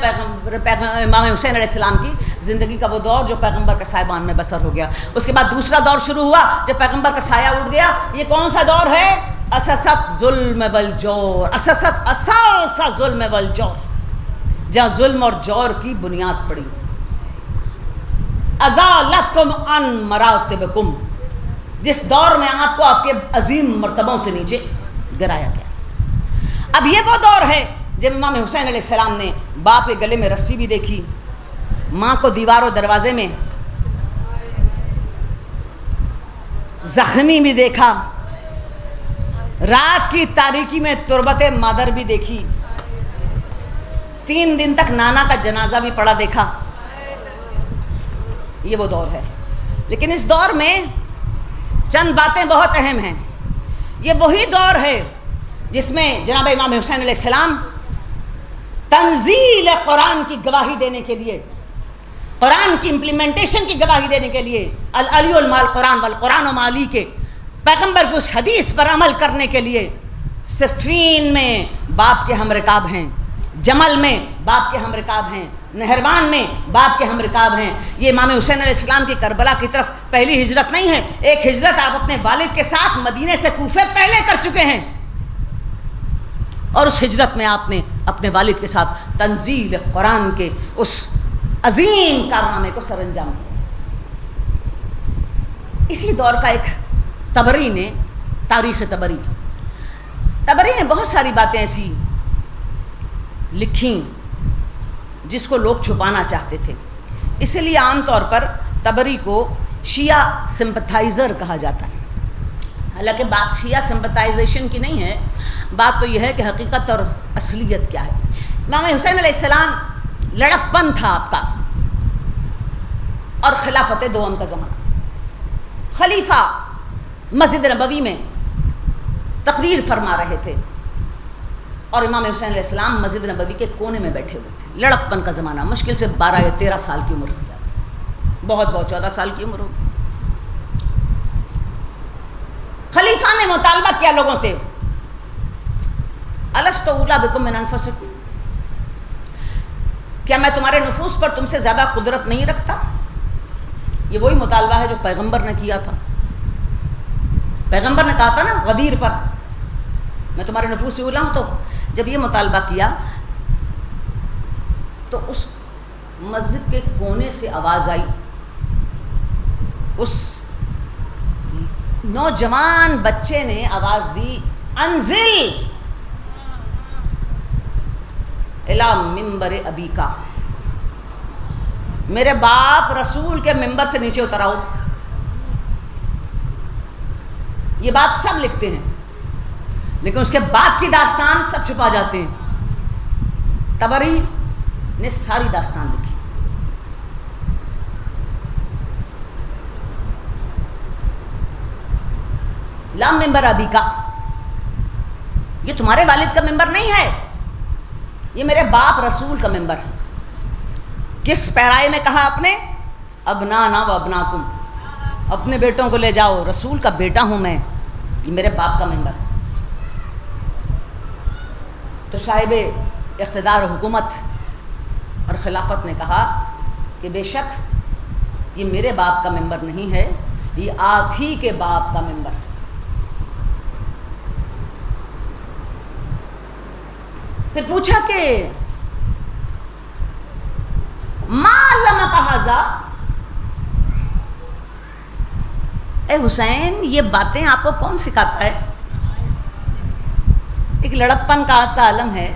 امام حسین علیہ السلام کی زندگی کا وہ دور جو پیغمبر کے سائبان میں بسر ہو گیا. اس کے بعد دوسرا دور شروع ہوا جب پیغمبر کا سایہ اٹھ گیا. یہ کون سا دور ہے؟ اسست ظلم والجور، اساسا ظلم والجور، جہاں ظلم اور جور کی بنیاد پڑی. ازالتکم عن مراتبکم، جس دور میں آپ کو آپ کے عظیم مرتبوں سے نیچے گرایا گیا. اب یہ وہ دور ہے جب امام حسین علیہ السلام نے باپ کے گلے میں رسی بھی دیکھی، ماں کو دیوار و دروازے میں زخمی بھی دیکھا، رات کی تاریکی میں تربت مادر بھی دیکھی، 3 دن تک نانا کا جنازہ بھی پڑا دیکھا. یہ وہ دور ہے. لیکن اس دور میں چند باتیں بہت اہم ہیں. یہ وہی دور ہے جس میں جناب امام حسین علیہ السلام تنزیل قرآن کی گواہی دینے کے لیے، قرآن کی امپلیمنٹیشن کی گواہی دینے کے لیے، العلی المال قرآن والقرآن مالی کے پیغمبر کی اس حدیث پر عمل کرنے کے لیے صفین میں باپ کے ہم رکاب ہیں، جمل میں باپ کے ہم رکاب ہیں، نہروان میں باپ کے ہم رکاب ہیں. یہ امام حسین علیہ السلام کی کربلا کی طرف پہلی ہجرت نہیں ہے. ایک ہجرت آپ اپنے والد کے ساتھ مدینے سے کوفے پہلے کر چکے ہیں، اور اس ہجرت میں آپ نے اپنے والد کے ساتھ تنزیل قرآن کے اس عظیم کارنامے کو سر انجام دیا. اسی دور کا ایک طبری نے، تاریخ طبری نے بہت ساری باتیں ایسی لکھیں جس کو لوگ چھپانا چاہتے تھے. اسی لیے عام طور پر طبری کو شیعہ سمپتھائزر کہا جاتا ہے. حالانکہ بات شیعہ سمپتھائزیشن کی نہیں ہے، بات تو یہ ہے کہ حقیقت اور اصلیت کیا ہے. امام حسین علیہ السلام لڑکپن تھا آپ کا، اور خلافت دوم کا زمانہ. خلیفہ مسجد نبوی میں تقریر فرما رہے تھے، اور امام حسین علیہ السلام مسجد نبوی کے کونے میں بیٹھے ہوئے تھے. لڑکپن کا زمانہ، مشکل سے 12 یا 13 سال کی عمر تھی، بہت 14 سال کی عمر ہوگی. خلیفہ نے مطالبہ کیا لوگوں سے، الست اولی بکم من انفسکم، کیا میں تمہارے نفوس پر تم سے زیادہ قدرت نہیں رکھتا؟ یہ وہی مطالبہ ہے جو پیغمبر نے کیا تھا. پیغمبر نے کہا تھا نا غدیر پر، میں تمہارے نفوس سے اولی ہوں. تو جب یہ مطالبہ کیا تو اس مسجد کے کونے سے آواز آئی. اس نوجوان بچے نے آواز دی، انزل الی ممبر ابیکا، میرے باپ رسول کے ممبر سے نیچے اتر آؤ. یہ بات سب لکھتے ہیں، لیکن اس کے بعد کی داستان سب چھپا جاتے ہیں. طبری نے ساری داستان لکھی. لا ممبر ابی کا، یہ تمہارے والد کا ممبر نہیں ہے، یہ میرے باپ رسول کا ممبر ہے. کس پیرائے میں کہا آپ نے؟ ابنانا و ابناکم، اپنے بیٹوں کو لے جاؤ، رسول کا بیٹا ہوں میں، یہ میرے باپ کا ممبر. تو صاحب اقتدار حکومت اور خلافت نے کہا کہ بے شک یہ میرے باپ کا ممبر نہیں ہے، یہ آپ ہی کے باپ کا ممبر ہے. پھر پوچھا کہ ما علمک ھذا، اے حسین یہ باتیں آپ کو کون سکھاتا ہے؟ ایک لڑکپن کا آپ کا عالم ہے،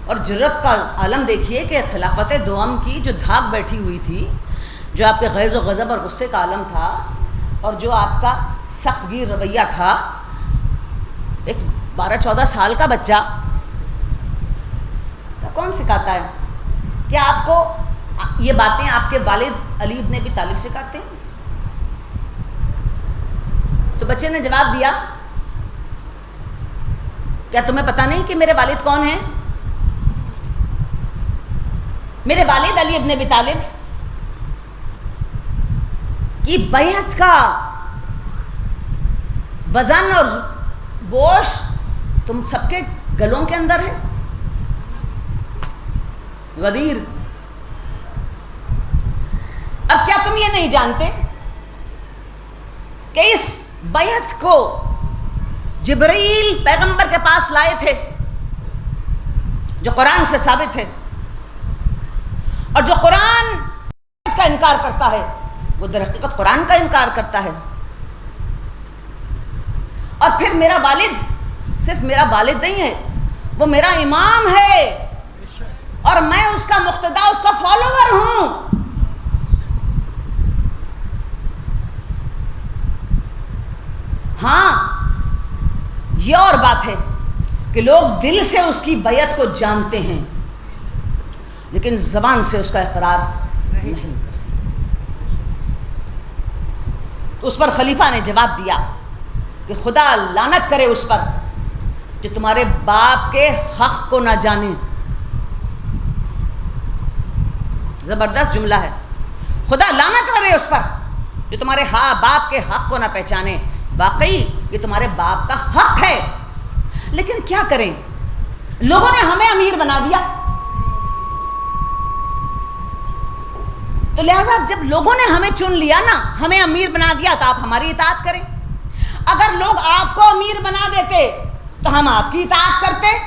اور جرت کا عالم دیکھیے کہ خلافت دوم کی جو دھاک بیٹھی ہوئی تھی، جو آپ کے غیظ و غضب اور غصے کا عالم تھا، اور جو آپ کا سخت گیر رویہ تھا، ایک 12-14 سال کا بچہ کون سکھاتا ہے؟ کیا آپ کو یہ باتیں آپ کے والد علی ابن ابی طالب سکھاتے ہیں؟ تو بچے نے جواب دیا، کیا تمہیں پتہ نہیں کہ میرے والد کون ہیں؟ میرے والد علی ابن ابی طالب کی بیعت کا وزن اور بوش تم سب کے گلوں کے اندر ہے. غدیر. اب کیا تم یہ نہیں جانتے کہ اس بیعت کو جبرائیل پیغمبر کے پاس لائے تھے جو قرآن سے ثابت ہے, اور جو قرآن کا انکار کرتا ہے وہ در حقیقت قرآن کا انکار کرتا ہے. اور پھر میرا والد صرف میرا والد نہیں ہے, وہ میرا امام ہے اور میں اس کا مقتدا, اس کا فالوور ہوں. ہاں یہ اور بات ہے کہ لوگ دل سے اس کی بیعت کو جانتے ہیں لیکن زبان سے اس کا اقرار نہیں کرتے. تو اس پر خلیفہ نے جواب دیا کہ خدا لعنت کرے اس پر جو تمہارے باپ کے حق کو نہ جانے. زبردست جملہ ہے. خدا لعنت کرے اس پر جو تمہارے باپ کے حق کو نہ پہچانے. واقعی یہ تمہارے باپ کا حق ہے, لیکن کیا کریں, لوگوں نے ہمیں امیر بنا دیا, تو لہذا جب لوگوں نے ہمیں چن لیا نا, ہمیں امیر بنا دیا, تو آپ ہماری اطاعت کریں. اگر لوگ آپ کو امیر بنا دیتے تو ہم آپ کی اطاعت کرتے.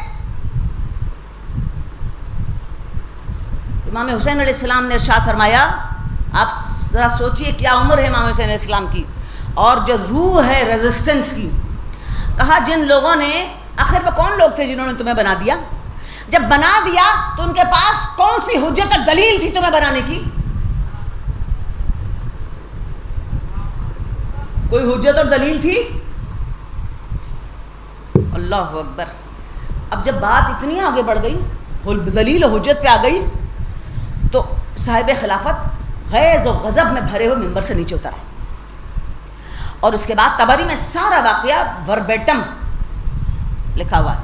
امام حسین علیہ السلام نے ارشاد فرمایا, آپ ذرا سوچئے کیا عمر ہے امام حسین علیہ السلام کی, اور جو روح ہے ریزسٹنس کی. کہا جن لوگوں نے, آخر میں کون لوگ تھے جنہوں نے تمہیں بنا دیا؟ جب بنا دیا تو ان کے پاس کون سی حجت اور دلیل تھی تمہیں بنانے کی؟ کوئی حجت اور دلیل تھی؟ اللہ اکبر. اب جب بات اتنی آگے بڑھ گئی, دلیل و حجت پہ آ گئی, تو صاحب خلافت غیظ و غضب میں بھرے ہوئے ممبر سے نیچے اترا, اور اس کے بعد طبری میں سارا واقعہ وربیٹم لکھا ہوا ہے.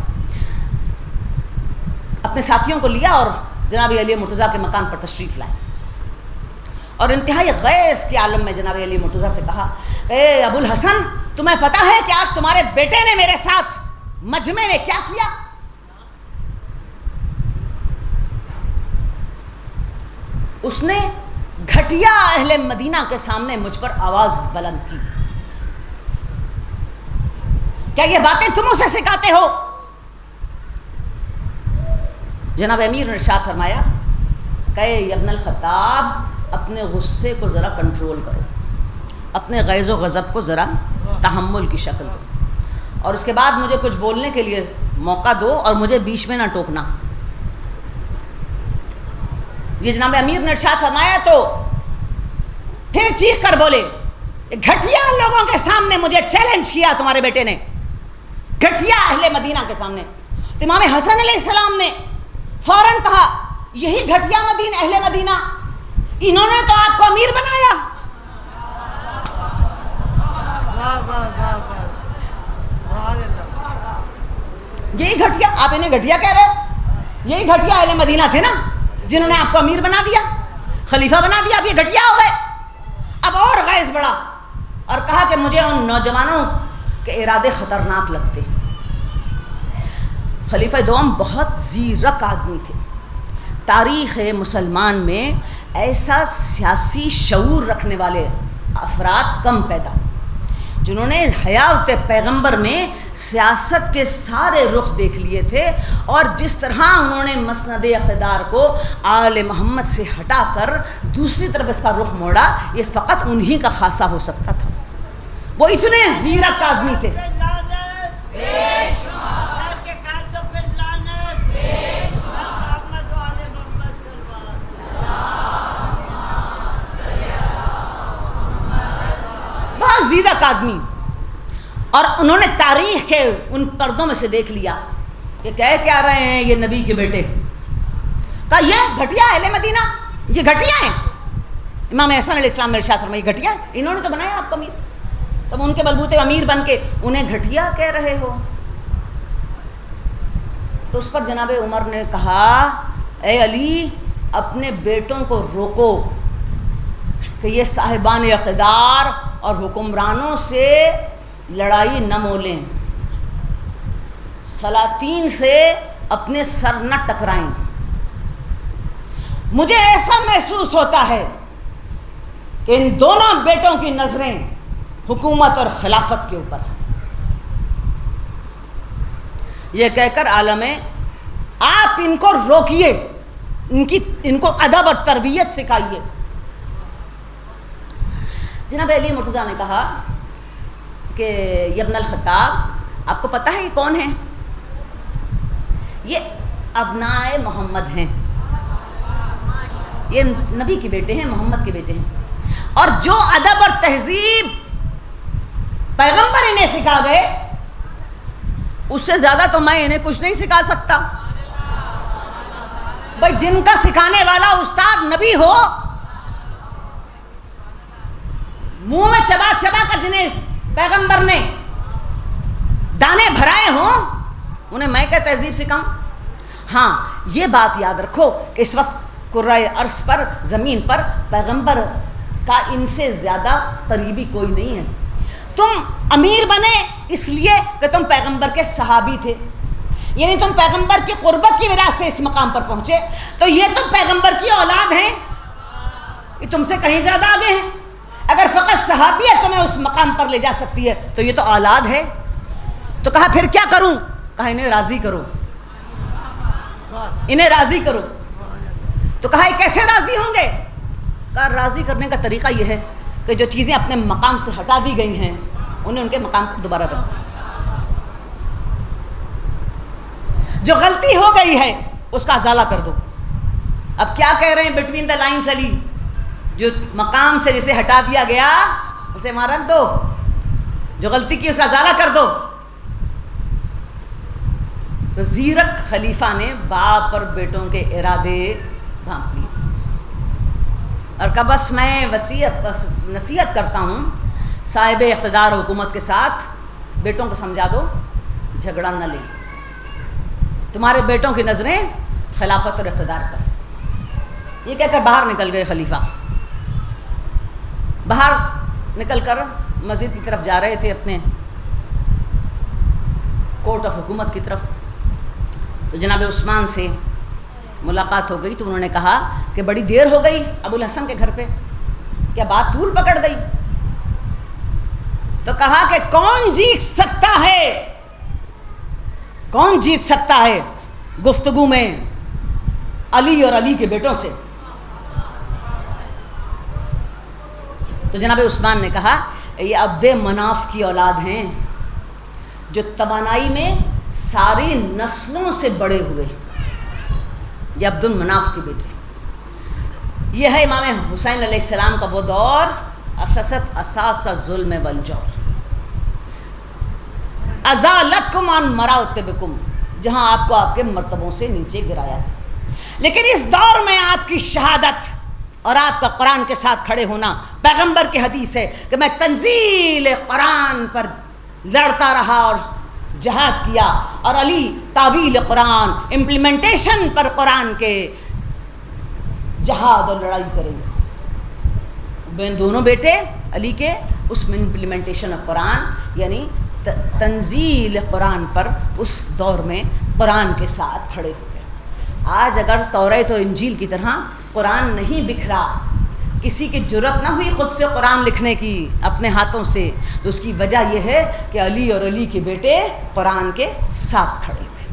اپنے ساتھیوں کو لیا اور جناب علی مرتضیٰ کے مکان پر تشریف لائے, اور انتہائی غیظ کے عالم میں جناب علی مرتضیٰ سے کہا, اے ابو الحسن, تمہیں پتہ ہے کہ آج تمہارے بیٹے نے میرے ساتھ مجمع میں کیا کیا؟ اس نے گھٹیا اہل مدینہ کے سامنے مجھ پر آواز بلند کی. کیا یہ باتیں تم اسے سکھاتے ہو؟ جناب امیر نے ارشاد فرمایا کہ ابن الخطاب اپنے غصے کو ذرا کنٹرول کرو, اپنے غیظ و غضب کو ذرا تحمل کی شکل دو, اور اس کے بعد مجھے کچھ بولنے کے لیے موقع دو اور مجھے بیچ میں نہ ٹوکنا. یہ جناب امیر نے ارشاد فرمایا تو پھر چیخ کر بولے, گھٹیا لوگوں کے سامنے مجھے چیلنج کیا تمہارے بیٹے نے, گھٹیا اہل مدینہ کے سامنے. تو امام حسن علیہ السلام نے فوراً کہا, یہی گھٹیا اہل مدینہ, انہوں نے تو آپ کو امیر بنایا. یہی گھٹیا, آپ انہیں گھٹیا کہہ رہے ہو, یہی گھٹیا اہل مدینہ تھے نا جنہوں نے آپ کو امیر بنا دیا, خلیفہ بنا دیا, آپ یہ گھٹیا ہو گئے. اب اور غیظ بڑھا اور کہا کہ مجھے ان نوجوانوں کے ارادے خطرناک لگتے. خلیفہ دوم بہت زیرک آدمی تھے. تاریخ مسلمان میں ایسا سیاسی شعور رکھنے والے افراد کم پیدا, جنہوں نے حیات پیغمبر میں سیاست کے سارے رخ دیکھ لیے تھے, اور جس طرح انہوں نے مسند اقتدار کو آل محمد سے ہٹا کر دوسری طرف اس کا رخ موڑا, یہ فقط انہی کا خاصہ ہو سکتا تھا. وہ اتنے زیرک آدمی تھے. بہت زیرک آدمی, اور انہوں نے تاریخ کے ان پردوں میں سے دیکھ لیا کہ کہہ کیا رہے ہیں یہ نبی کے بیٹے. کہا یہ گھٹیا اہل مدینہ, یہ گھٹیا ہیں. امام حسن علیہ السلام نے ارشاد فرمایا, یہ گھٹیا, انہوں نے تو بنایا آپ کو امیر, تم ان کے بلبوتے امیر بن کے انہیں گھٹیا کہہ رہے ہو. تو اس پر جناب عمر نے کہا, اے علی, اپنے بیٹوں کو روکو کہ یہ صاحبان اقتدار اور حکمرانوں سے لڑائی نہ مولیں، سلاطین سے اپنے سر نہ ٹکرائیں۔ مجھے ایسا محسوس ہوتا ہے کہ ان دونوں بیٹوں کی نظریں حکومت اور خلافت کے اوپر ہیں۔ یہ کہہ کر عالم آپ ان کو روکیے، ان کو ادب اور تربیت سکھائیے۔ جناب علی مرتضیٰ نے کہا کہ یہ ابن الخطاب، آپ کو پتہ ہے یہ کون ہیں؟ یہ ابنائے محمد ہیں، یہ نبی کے بیٹے ہیں، محمد کے بیٹے ہیں، اور جو ادب اور تہذیب پیغمبر انہیں سکھا گئے اس سے زیادہ تو میں انہیں کچھ نہیں سکھا سکتا۔ بھائی جن کا سکھانے والا استاد نبی ہو، منہ میں چبا چبا کر جنہیں پیغمبر نے دانے بھرائے ہوں، انہیں میں کیا تہذیب سکھاؤں؟ ہاں یہ بات یاد رکھو کہ اس وقت کرۂ ارض پر، زمین پر پیغمبر کا ان سے زیادہ قریبی کوئی نہیں ہے۔ تم امیر بنے اس لیے کہ تم پیغمبر کے صحابی تھے، یعنی تم پیغمبر کی قربت کی وجہ سے اس مقام پر پہنچے، تو یہ تو پیغمبر کی اولاد ہیں، یہ تم سے کہیں زیادہ آگے ہیں۔ اگر فقط صحابیت تمہیں اس مقام پر لے جا سکتی ہے تو یہ تو اولاد ہے۔ تو کہا پھر کیا کروں؟ کہا انہیں راضی کرو، انہیں راضی کرو۔ تو کہا یہ کیسے راضی ہوں گے؟ کہا راضی کرنے کا طریقہ یہ ہے کہ جو چیزیں اپنے مقام سے ہٹا دی گئی ہیں انہیں ان کے مقام پر دوبارہ رکھ دو، جو غلطی ہو گئی ہے اس کا ازالہ کر دو۔ اب کیا کہہ رہے ہیں بٹوین دا لائنز علی؟ جو مقام سے جسے ہٹا دیا گیا اسے وہاں رکھ دو، جو غلطی کی اس کا ازالہ کر دو۔ تو زیرک خلیفہ نے باپ اور بیٹوں کے ارادے بھانپ لیے اور کہا بس میں نصیحت کرتا ہوں صاحب اقتدار و حکومت کے ساتھ، بیٹوں کو سمجھا دو جھگڑا نہ لیں، تمہارے بیٹوں کی نظریں خلافت اور اقتدار پر۔ یہ کہہ کر باہر نکل گئے خلیفہ۔ باہر نکل کر مسجد کی طرف جا رہے تھے، اپنے کورٹ آف حکومت کی طرف، تو جناب عثمان سے ملاقات ہو گئی تو انہوں نے کہا کہ بڑی دیر ہو گئی ابو الحسن کے گھر پہ، کیا بات طول پکڑ گئی؟ تو کہا کہ کون جیت سکتا ہے، کون جیت سکتا ہے گفتگو میں علی اور علی کے بیٹوں سے؟ تو جناب عثمان نے کہا یہ عبد مناف کی اولاد ہیں، جو توانائی میں ساری نسلوں سے بڑے ہوئے، یہ عبد المناف کے بیٹے۔ یہ ہے امام حسین علیہ السلام کا وہ دور، اسست اساس الظلم والجور، ازالتکم عن مراتبکم، جہاں آپ کو آپ کے مرتبوں سے نیچے گرایا ہے۔ لیکن اس دور میں آپ کی شہادت اور آپ کا قرآن کے ساتھ کھڑے ہونا، پیغمبر کی حدیث ہے کہ میں تنزیل قرآن پر لڑتا رہا اور جہاد کیا، اور علی تعویل قرآن، امپلیمنٹیشن پر قرآن کے جہاد اور لڑائی کریں گے۔ دونوں بیٹے علی کے اس میں امپلیمنٹیشن آف قرآن یعنی تنزیل قرآن پر اس دور میں قرآن کے ساتھ کھڑے ہو گئے۔ آج اگر توریت اور انجیل کی طرح قرآن نہیں بکھرا، کسی کی جرأت نہ ہوئی خود سے قرآن لکھنے کی اپنے ہاتھوں سے، تو اس کی وجہ یہ ہے کہ علی اور علی کے بیٹے قرآن کے ساتھ کھڑے تھے۔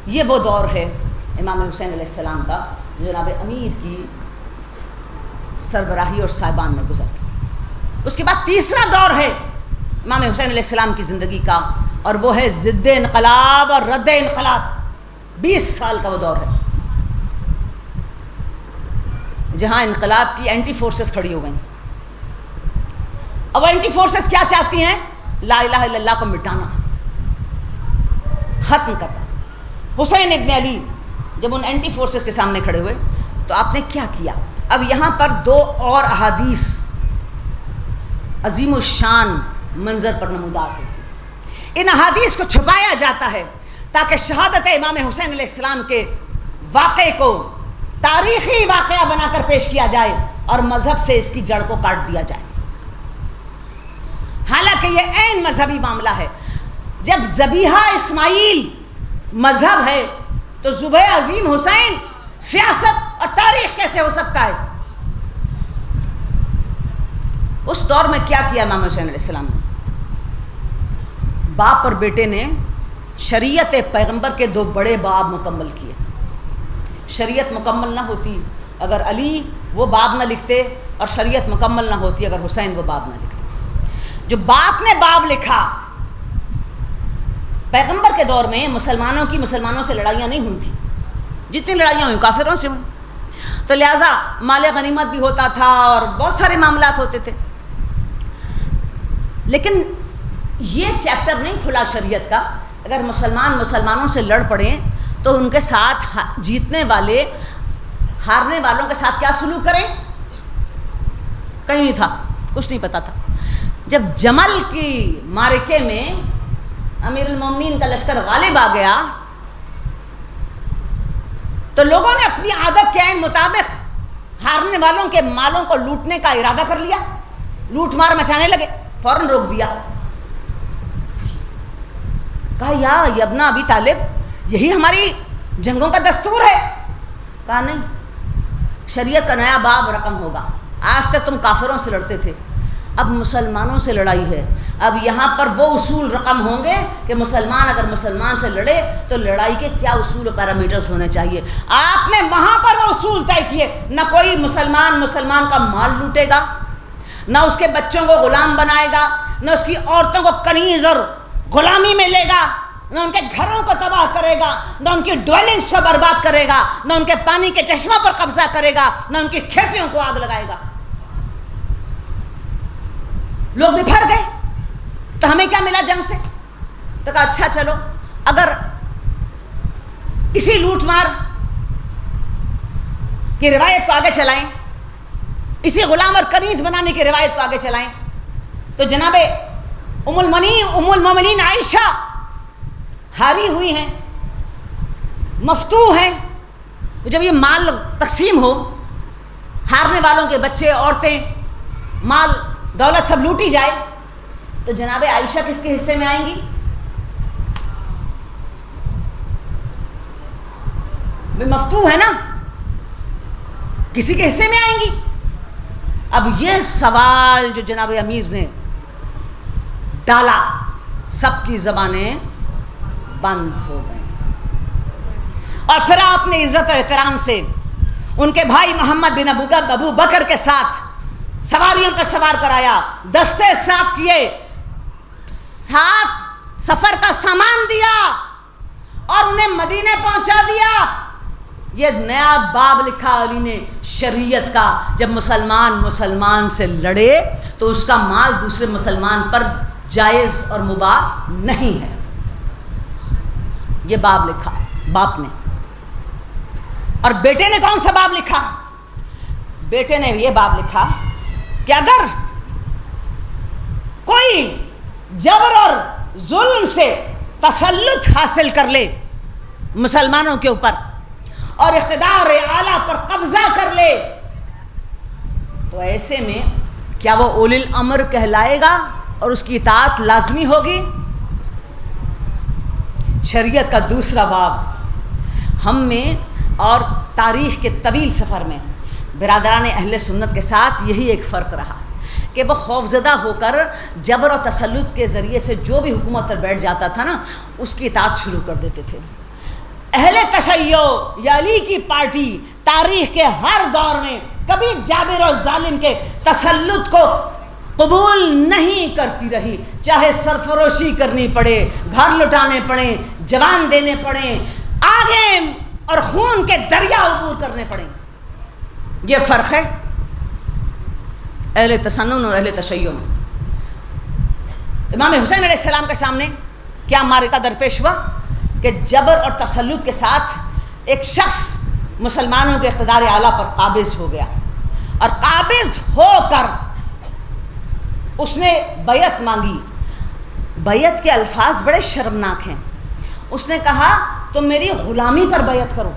یہ وہ دور ہے امام حسین علیہ السلام کا جو جناب امیر کی سربراہی اور صاحبان میں گزر گیا۔ اس کے بعد تیسرا دور ہے امام حسین علیہ السلام کی زندگی کا، اور وہ ہے ضد انقلاب اور رد انقلاب۔ 20 سال کا وہ دور ہے جہاں انقلاب کی اینٹی فورسز کھڑی ہو گئیں۔ اب اینٹی فورسز کیا چاہتی ہیں؟ لا الہ الا اللہ کو مٹانا، ختم کرنا۔ حسین ابن علی جب ان اینٹی فورسز کے سامنے کھڑے ہوئے تو آپ نے کیا کیا؟ اب یہاں پر 2 اور احادیث عظیم الشان منظر پر نمودار ہوتی۔ ان احادیث کو چھپایا جاتا ہے تاکہ شہادت امام حسین علیہ السلام کے واقعے کو تاریخی واقعہ بنا کر پیش کیا جائے اور مذہب سے اس کی جڑ کو کاٹ دیا جائے۔ یہ عین مذہبی معاملہ ہے. جب ذبیحہ اسماعیل مذہب ہے تو ذبح عظیم حسین سیاست اور تاریخ کیسے ہو سکتا ہے؟ اس دور میں کیا کیا امام حسین علیہ السلام نے؟ باپ اور بیٹے نے شریعت پیغمبر کے 2 بڑے باب مکمل کیے. شریعت مکمل نہ ہوتی اگر علی وہ باب نہ لکھتے، اور شریعت مکمل نہ ہوتی اگر حسین وہ باب نہ لکھتے. جو باپ نے باب لکھا، پیغمبر کے دور میں مسلمانوں سے لڑائیاں نہیں ہوئی تھیں. جتنی لڑائیاں ہوئیں کافروں سے ہوئیں، تو لہٰذا مال غنیمت بھی ہوتا تھا اور بہت سارے معاملات ہوتے تھے. لیکن یہ چیپٹر نہیں کھلا شریعت کا. اگر مسلمانوں سے لڑ پڑیں تو ان کے ساتھ جیتنے والے ہارنے والوں کے ساتھ کیا سلوک کریں؟ کہیں نہیں تھا، کچھ نہیں پتا تھا. جب جمل کی معرکے میں امیر المومنین کا لشکر غالب آ گیا تو لوگوں نے اپنی عادت کے عین مطابق ہارنے والوں کے مالوں کو لوٹنے کا ارادہ کر لیا، لوٹ مار مچانے لگے. فوراً روک دیا. کہا یا ابن ابی طالب یہی ہماری جنگوں کا دستور ہے؟ کہا نہیں، شریعت کا نیا باب رقم ہوگا. آج تک تم کافروں سے لڑتے تھے، اب مسلمانوں سے لڑائی ہے. اب یہاں پر وہ اصول رقم ہوں گے کہ مسلمان اگر مسلمان سے لڑے تو لڑائی کے کیا اصول و پیرامیٹرز ہونے چاہیے. آپ نے وہاں پر وہ اصول طے کیے. نہ کوئی مسلمان کا مال لوٹے گا، نہ اس کے بچوں کو غلام بنائے گا، نہ اس کی عورتوں کو کنیز اور غلامی میں لے گا، نہ ان کے گھروں کو تباہ کرے گا، نہ ان کی ڈویلنگز کو برباد کرے گا، نہ ان کے پانی کے چشموں پر قبضہ کرے گا، نہ ان کی کھیتیوں کو آگ لگائے گا. لوگ بفر گئے. تو ہمیں کیا ملا جنگ سے؟ تو کہا اچھا چلو اگر اسی لوٹ مار کی روایت کو آگے چلائیں، اسی غلام اور کنیز بنانے کی روایت کو آگے چلائیں، تو جناب ام المومنین عائشہ ہاری ہوئی ہیں، مفتوح ہیں. جب یہ مال تقسیم ہو، ہارنے والوں کے بچے، عورتیں، مال دولت سب لوٹی جائے، تو جناب عائشہ کس کے حصے میں آئیں گی؟ مفتوح ہے نا، کسی کے حصے میں آئیں گی. اب یہ سوال جو جناب امیر نے ڈالا، سب کی زبانیں بند ہو گئیں. اور پھر آپ نے عزت اور احترام سے ان کے بھائی محمد بن ابو بکر کے ساتھ سواریوں پر سوار کرایا، دستے ساتھ کیے، ساتھ سفر کا سامان دیا اور انہیں مدینے پہنچا دیا. یہ نیا باب لکھا علی نے شریعت کا. جب مسلمان سے لڑے تو اس کا مال دوسرے مسلمان پر جائز اور مباح نہیں ہے. یہ باب لکھا باپ نے. اور بیٹے نے کون سا باب لکھا؟ بیٹے نے یہ باب لکھا کہ اگر کوئی جبر اور ظلم سے تسلط حاصل کر لے مسلمانوں کے اوپر اور اقتدار اعلیٰ پر قبضہ کر لے، تو ایسے میں کیا وہ اولی الامر کہلائے گا اور اس کی اطاعت لازمی ہوگی؟ شریعت کا دوسرا باب ہم میں اور تاریخ کے طویل سفر میں برادران اہل سنت کے ساتھ یہی ایک فرق رہا کہ وہ خوفزدہ ہو کر جبر و تسلط کے ذریعے سے جو بھی حکومت پر بیٹھ جاتا تھا نا، اس کی اطاعت شروع کر دیتے تھے. اہل تشیع یا علی کی پارٹی تاریخ کے ہر دور میں کبھی جابر و ظالم کے تسلط کو قبول نہیں کرتی رہی، چاہے سرفروشی کرنی پڑے، گھر لٹانے پڑیں، جوان دینے پڑیں، آگے اور خون کے دریا عبور کرنے پڑیں. یہ فرق ہے اہل تسنن اور اہل تشیع میں. امام حسین علیہ السلام کے سامنے کیا معرکہ درپیش ہوا کہ جبر اور تسلط کے ساتھ ایک شخص مسلمانوں کے اقتدار اعلیٰ پر قابض ہو گیا، اور قابض ہو کر اس نے بیعت مانگی. بیعت کے الفاظ بڑے شرمناک ہیں. اس نے کہا تم میری غلامی پر بیعت کرو.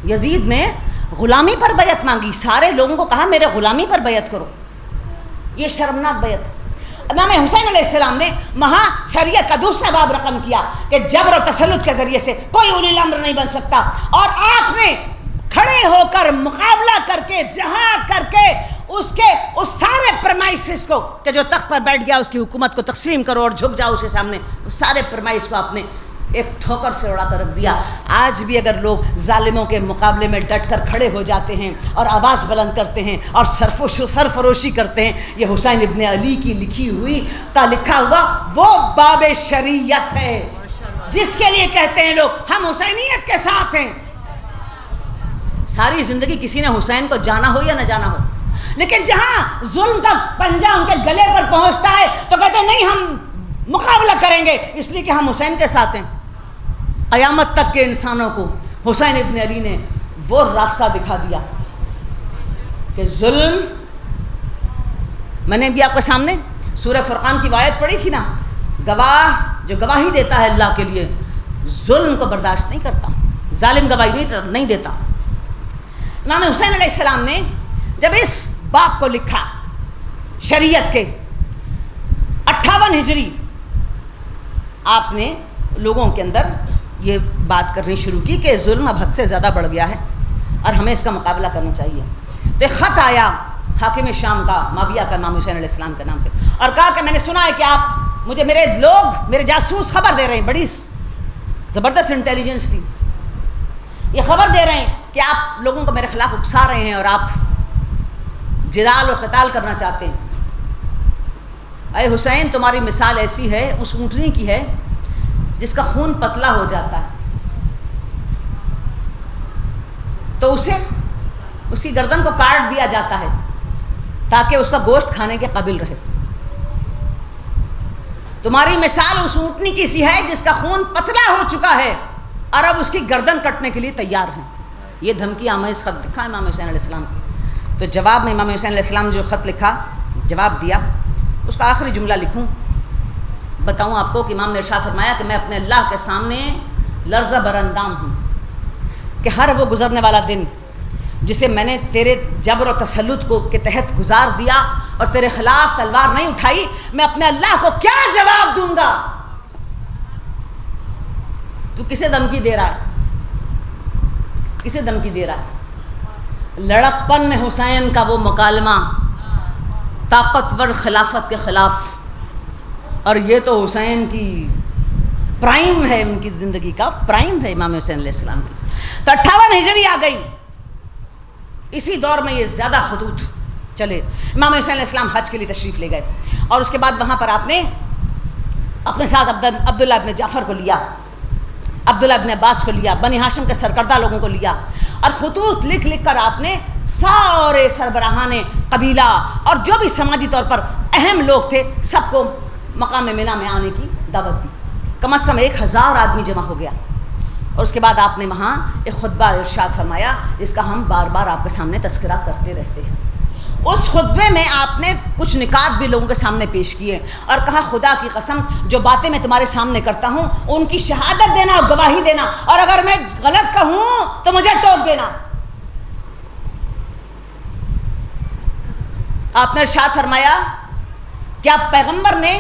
یزید نے غلامی پر بیعت مانگی، سارے لوگوں کو کہا میرے غلامی پر بیعت کرو. یہ شرمناک بیعت. امام حسین علیہ السلام نے وہاں شریعت کا دوسرا باب رقم کیا کہ جبر و تسلط کے ذریعے سے کوئی اولی الامر نہیں بن سکتا، اور آپ نے کھڑے ہو کر مقابلہ کر کے جہاد کر کے اس سارے پرمائسز کو کہ جو تخت پر بیٹھ گیا اس کی حکومت کو تقسیم کرو اور جھک جاؤ اس کے سامنے، اس سارے پرمائس کو آپ نے ایک ٹھوکر سے اڑا کر رکھ دیا۔ آج بھی اگر لوگ ظالموں کے مقابلے میں ڈٹ کر کھڑے ہو جاتے ہیں اور آواز بلند کرتے ہیں اور سرفروشی کرتے ہیں، یہ حسین ابن علی کی لکھی ہوئی کا لکھا ہوا وہ باب شریعت ہے جس کے لیے کہتے ہیں لوگ ہم حسینیت کے ساتھ ہیں۔ ساری زندگی کسی نے حسین کو جانا ہو یا نہ جانا ہو، لیکن جہاں ظلم کا پنجہ ان کے گلے پر پہنچتا ہے تو کہتے ہیں نہیں ہم مقابلہ کریں گے اس لیے کہ ہم حسین کے ساتھ ہیں۔ قیامت تک کے انسانوں کو حسین ابن علی نے وہ راستہ دکھا دیا کہ ظلم، میں نے بھی آپ کے سامنے سورہ فرقان کی آیت پڑھی تھی نا، گواہ جو گواہی دیتا ہے اللہ کے لیے ظلم کو برداشت نہیں کرتا، ظالم گواہی نہیں دیتا۔ امام حسین علیہ السلام نے جب اس باب کو لکھا شریعت کے 58 ہجری، آپ نے لوگوں کے اندر یہ بات کرنی شروع کی کہ ظلم اب حد سے زیادہ بڑھ گیا ہے اور ہمیں اس کا مقابلہ کرنا چاہیے۔ تو ایک خط آیا حاکم شام کا، معاویہ کا، امام حسین علیہ السلام کے نام پہ، اور کہا کہ میں نے سنا ہے کہ آپ مجھے میرے جاسوس خبر دے رہے ہیں، بڑی زبردست انٹیلیجنس تھی، یہ خبر دے رہے ہیں کہ آپ لوگوں کو میرے خلاف اکسا رہے ہیں اور آپ جدال و قتال کرنا چاہتے ہیں۔ اے حسین، تمہاری مثال ایسی ہے اس اونٹنی کی ہے جس کا خون پتلا ہو جاتا ہے تو اسے اس کی گردن کو کاٹ دیا جاتا ہے تاکہ اس کا گوشت کھانے کے قابل رہے۔ تمہاری مثال اس اونٹنی کی سی ہے جس کا خون پتلا ہو چکا ہے اور اب اس کی گردن کٹنے کے لیے تیار ہیں۔ یہ دھمکی آمیز خط لکھا امام حسین علیہ السلام۔ تو جواب میں امام حسین علیہ السلام نے جو خط لکھا، جواب دیا، اس کا آخری جملہ لکھوں، بتاؤں آپ کو کہ امام نے ارشاد فرمایا کہ میں اپنے اللہ کے سامنے لرزہ براندام ہوں کہ ہر وہ گزرنے والا دن جسے میں نے تیرے جبر و تسلط کو کے تحت گزار دیا اور تیرے خلاف تلوار نہیں اٹھائی، میں اپنے اللہ کو کیا جواب دوں گا؟ تو کسے دھمکی دے رہا ہے؟ کسے دھمکی دے رہا ہے؟ لڑکپن میں حسین کا وہ مکالمہ طاقتور خلافت کے خلاف، اور یہ تو حسین کی پرائم ہے، ان کی زندگی کا پرائم ہے امام حسین علیہ السلام کی۔ تو 58 ہجری آ گئی، اسی دور میں یہ زیادہ خطوط چلے۔ امام حسین علیہ السلام حج کے لیے تشریف لے گئے اور اس کے بعد وہاں پر آپ نے اپنے ساتھ عبداللہ ابن جعفر کو لیا، عبداللہ ابن عباس کو لیا، بنی ہاشم کے سرکردہ لوگوں کو لیا، اور خطوط لکھ لکھ کر آپ نے سارے سربراہان قبیلہ اور جو بھی سماجی طور پر اہم لوگ تھے سب کو مقام منی میں آنے کی دعوت دی۔ کم از کم 1000 آدمی جمع ہو گیا، اور اس کے بعد آپ نے وہاں ایک خطبہ ارشاد فرمایا جس کا ہم بار بار آپ کے سامنے تذکرہ کرتے رہتے ہیں۔ اس خطبے میں آپ نے کچھ نکات بھی لوگوں کے سامنے پیش کیے اور کہا خدا کی قسم جو باتیں میں تمہارے سامنے کرتا ہوں ان کی شہادت دینا اور گواہی دینا، اور اگر میں غلط کہوں تو مجھے ٹوک دینا۔ آپ نے ارشاد فرمایا کیا پیغمبر نے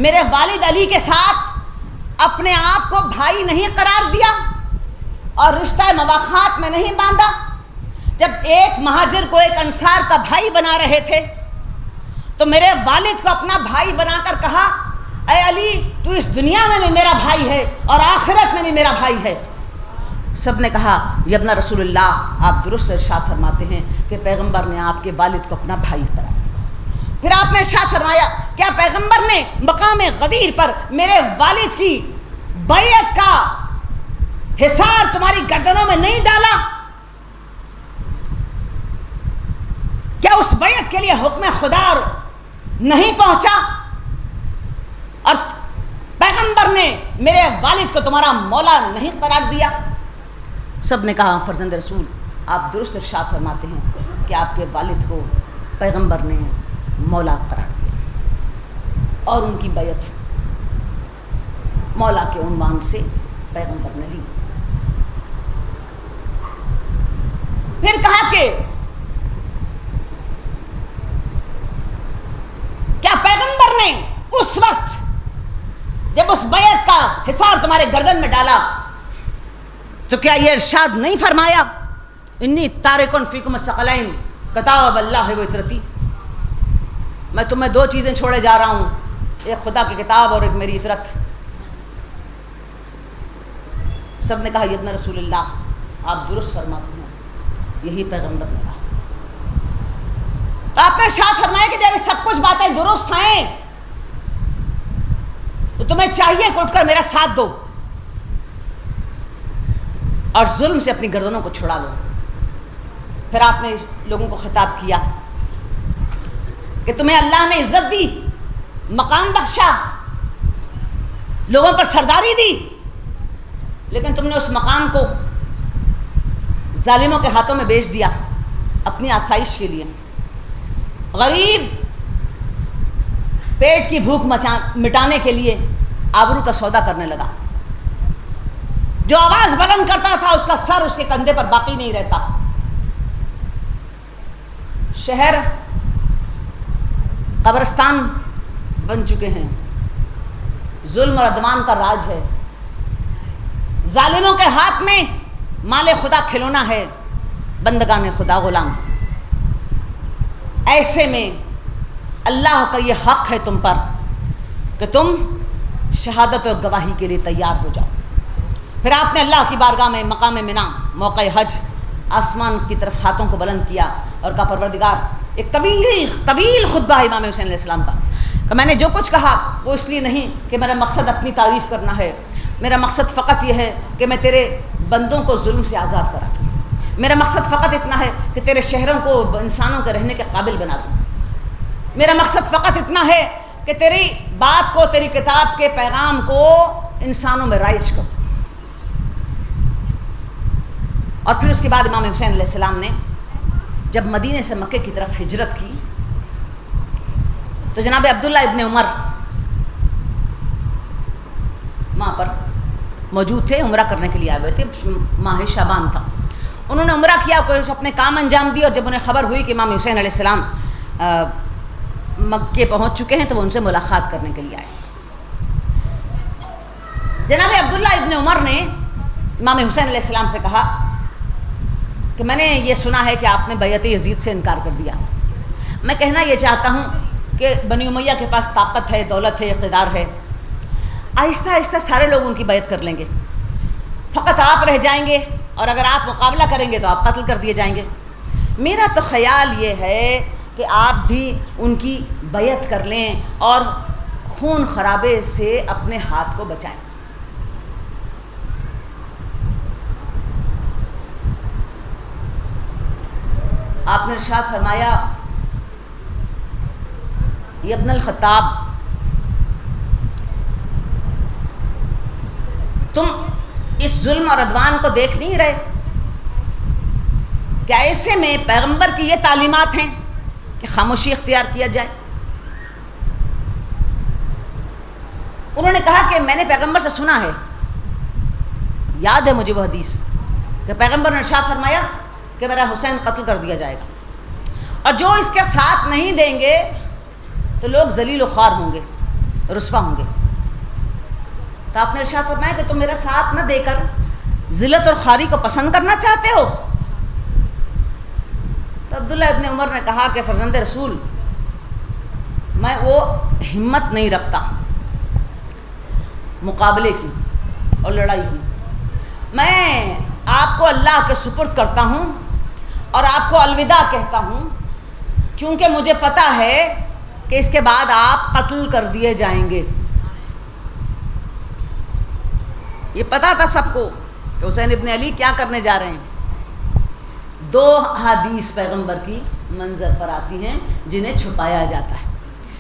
میرے والد علی کے ساتھ اپنے آپ کو بھائی نہیں قرار دیا اور رشتہ مواخات میں نہیں باندھا؟ جب ایک مہاجر کو ایک انصار کا بھائی بنا رہے تھے تو میرے والد کو اپنا بھائی بنا کر کہا اے علی تو اس دنیا میں بھی میرا بھائی ہے اور آخرت میں بھی میرا بھائی ہے۔ سب نے کہا یبن رسول اللہ، آپ درست ارشاد فرماتے ہیں کہ پیغمبر نے آپ کے والد کو اپنا بھائی قرار دیا۔ پھر آپ نے ارشاد فرمایا کیا پیغمبر نے مقام غدیر پر میرے والد کی بیعت کا حصار تمہاری گردنوں میں نہیں ڈالا؟ کیا اس بیعت کے لیے حکم خدا نہیں پہنچا؟ اور پیغمبر نے میرے والد کو تمہارا مولا نہیں قرار دیا؟ سب نے کہا فرزند رسول، آپ درست ارشاد فرماتے ہیں کہ آپ کے والد کو پیغمبر نے مولا قرار دیا اور ان کی بیعت مولا کے عنوان سے پیغمبر نے لی۔ پھر کہا کہ کیا پیغمبر نے حصار تمہارے گردن میں ڈالا تو کیا یہ ارشاد نہیں فرمایا انی تارکن فیکم الثقلین کتاب اللہ و اطرتی، میں تمہیں دو چیزیں چھوڑے جا رہا ہوں، ایک خدا کی کتاب اور ایک میری اطرت۔ سب نے کہا یدن رسول اللہ، آپ درست فرماتے ہیں، یہی پیغمبر نے کہا۔ تو آپ نے ارشاد فرمایا کہ جب سب کچھ باتیں درست ہیں تو تمہیں چاہیے کہ اٹھ کر میرا ساتھ دو اور ظلم سے اپنی گردنوں کو چھڑا لو۔ پھر آپ نے لوگوں کو خطاب کیا کہ تمہیں اللہ نے عزت دی، مقام بخشا، لوگوں پر سرداری دی، لیکن تم نے اس مقام کو ظالموں کے ہاتھوں میں بیچ دیا اپنی آسائش کے لیے۔ غریب پیٹ کی بھوک مٹانے کے لیے آبرو کا سودا کرنے لگا۔ جو آواز بلند کرتا تھا اس کا سر اس کے کندھے پر باقی نہیں رہتا۔ شہر قبرستان بن چکے ہیں، ظلم اور عدوان کا راج ہے، ظالموں کے ہاتھ میں مال خدا کھلونا ہے، بندگان خدا غلام۔ ایسے میں اللہ کا یہ حق ہے تم پر کہ تم شہادت اور گواہی کے لیے تیار ہو جاؤ۔ پھر آپ نے اللہ کی بارگاہ میں مقام منا موقع حج آسمان کی طرف ہاتھوں کو بلند کیا اور کہا پروردگار، ایک طویل خطبہ ہے امام حسین علیہ السلام کا، کہ میں نے جو کچھ کہا وہ اس لیے نہیں کہ میرا مقصد اپنی تعریف کرنا ہے، میرا مقصد فقط یہ ہے کہ میں تیرے بندوں کو ظلم سے آزاد کرا دوں، میرا مقصد فقط اتنا ہے کہ تیرے شہروں کو انسانوں کے رہنے کے قابل بنا دوں، میرا مقصد فقط اتنا ہے کہ تیری بات کو، تیری کتاب کے پیغام کو انسانوں میں رائج کروں۔ اور پھر اس کے بعد امام حسین علیہ السلام نے جب مدینے سے مکے کی طرف ہجرت کی تو جناب عبداللہ ابن عمر وہاں پر موجود تھے، عمرہ کرنے کے لیے آئے ہوئے تھے، ماہ شعبان تھا۔ انہوں نے عمرہ کیا، کوئی اپنے کام انجام دی، اور جب انہیں خبر ہوئی کہ امام حسین علیہ السلام مکے پہنچ چکے ہیں تو وہ ان سے ملاقات کرنے کے لیے آئے۔ جناب عبداللہ ابن عمر نے امام حسین علیہ السلام سے کہا کہ میں نے یہ سنا ہے کہ آپ نے بیعت یزید سے انکار کر دیا، میں کہنا یہ چاہتا ہوں کہ بنی امیہ کے پاس طاقت ہے، دولت ہے، اقتدار ہے، آہستہ آہستہ سارے لوگ ان کی بیعت کر لیں گے، فقط آپ رہ جائیں گے، اور اگر آپ مقابلہ کریں گے تو آپ قتل کر دیے جائیں گے۔ میرا تو خیال یہ ہے کہ آپ بھی ان کی بیعت کر لیں اور خون خرابے سے اپنے ہاتھ کو بچائیں۔ آپ نے ارشاد فرمایا، یہ ابن الخطاب، تم اس ظلم اور عدوان کو دیکھ نہیں رہے؟ کیا ایسے میں پیغمبر کی یہ تعلیمات ہیں کہ خاموشی اختیار کیا جائے؟ انہوں نے کہا کہ میں نے پیغمبر سے سنا ہے، یاد ہے مجھے وہ حدیث کہ پیغمبر نے ارشاد فرمایا کہ میرا حسین قتل کر دیا جائے گا، اور جو اس کے ساتھ نہیں دیں گے تو لوگ ذلیل و خوار ہوں گے، رسوا ہوں گے۔ تو آپ نے ارشاد فرمایا کہ تم میرا ساتھ نہ دے کر ذلت اور خواری کو پسند کرنا چاہتے ہو؟ تو عبداللہ ابن عمر نے کہا کہ فرزند رسول، میں وہ ہمت نہیں رکھتا مقابلے کی اور لڑائی کی، میں آپ کو اللہ کے سپرد کرتا ہوں اور آپ کو الوداع کہتا ہوں، کیونکہ مجھے پتہ ہے کہ اس کے بعد آپ قتل کر دیے جائیں گے۔ یہ پتہ تھا سب کو کہ حسین ابن علی کیا کرنے جا رہے ہیں۔ دو حدیث پیغمبر کی منظر پر آتی ہیں جنہیں چھپایا جاتا ہے۔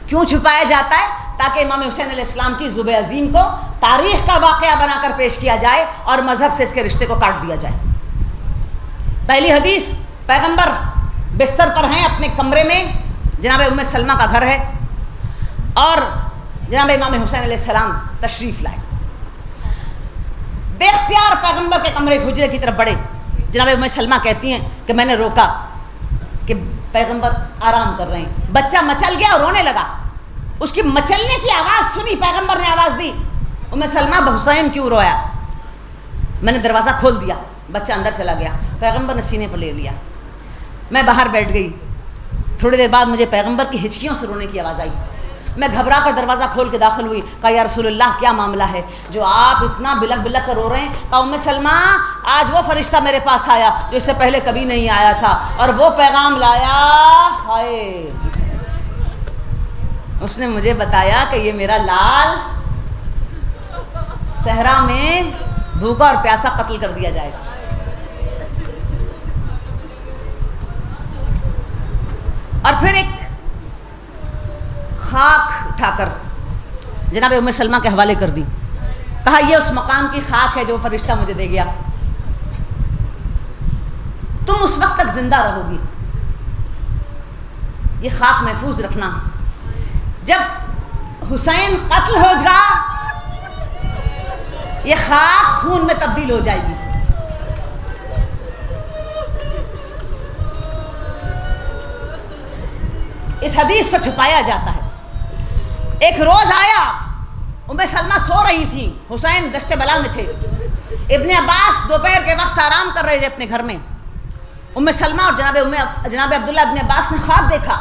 کیوں چھپایا جاتا ہے؟ تاکہ امام حسین علیہ السلام کی ذوب عظیم کو تاریخ کا واقعہ بنا کر پیش کیا جائے اور مذہب سے اس کے رشتے کو کاٹ دیا جائے۔ پہلی حدیث، پیغمبر بستر پر ہیں اپنے کمرے میں، جناب ام سلمہ کا گھر ہے، اور جناب امام حسین علیہ السلام تشریف لائے۔ بے اختیار پیغمبر کے کمرے حجرے کی طرف بڑھے۔ جناب ام سلمہ کہتی ہیں کہ میں نے روکا کہ پیغمبر آرام کر رہے ہیں۔ بچہ مچل گیا اور رونے لگا، اس کی مچلنے کی آواز سنی، پیغمبر نے آواز دی ام سلمہ حسین کیوں رویا؟ میں نے دروازہ کھول دیا، بچہ اندر چلا گیا، پیغمبر نے سینے پر لے لیا، میں باہر بیٹھ گئی، تھوڑی دیر بعد مجھے پیغمبر کی ہچکیوں سے رونے کی آواز آئی، میں گھبرا کر دروازہ کھول کے داخل ہوئی، کہا یا رسول اللہ کیا معاملہ ہے جو آپ اتنا بلک بلک کر رو رہے ہیں؟ کہا ام سلمہ آج وہ فرشتہ میرے پاس آیا جو اس سے پہلے کبھی نہیں آیا تھا، اور وہ پیغام لایا، ہائے، اس نے مجھے بتایا کہ یہ میرا لال صحرا میں بھوکا اور پیاسا قتل کر دیا جائے گا۔ اور پھر ایک خاک اٹھا کر جناب ام سلمہ کے حوالے کر دی، کہا یہ اس مقام کی خاک ہے جو فرشتہ مجھے دے گیا، تم اس وقت تک زندہ رہو گی، یہ خاک محفوظ رکھنا، جب حسین قتل ہو جا یہ خاک خون میں تبدیل ہو جائے گی۔ اس حدیث کو چھپایا جاتا ہے۔ ایک روز آیا، ام سلمہ سو رہی تھی، حسین دشت بلا میں تھے، ابن عباس دوپہر کے وقت آرام کر رہے تھے اپنے گھر میں، ام سلمہ اور جناب عبداللہ ابن عباس نے خواب دیکھا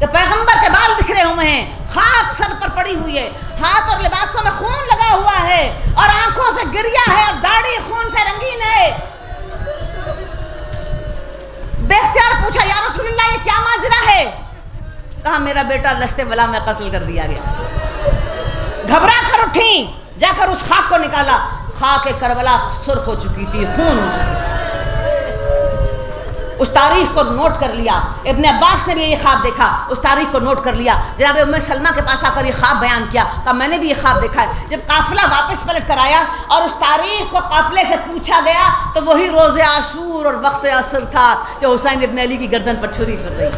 کہ پیغمبر کے بال بکھرے ہوئے ہیں، خاک سر پر پڑی ہوئی ہے، ہاتھ اور لباسوں میں خون لگا ہوا ہے، اور آنکھوں سے گریا ہے، اور داڑھی خون سے رنگین ہے۔ بے اختیار پوچھا یا رسول اللہ یہ کیا ماجرا ہے؟ کہا میرا بیٹا دشت بلا میں قتل کر دیا گیا۔ گھبرا کر اٹھی، جا کر اس خاک کو نکالا، خاک کربلا سرخ ہو چکی تھی، خون ہو چکی تھی۔ اس تاریخ کو نوٹ کر لیا، ابن عباس نے بھی یہ خواب دیکھا، اس تاریخ کو نوٹ کر لیا، جناب ام سلمہ کے پاس آ کر یہ خواب بیان کیا، کہا میں نے بھی یہ خواب دیکھا ہے۔ جب قافلہ واپس پلٹ کر آیا اور اس تاریخ کو قافلے سے پوچھا گیا تو وہی روز عاشور اور وقت عصر تھا جو حسین ابن علی کی گردن پر چھری پھر رہی۔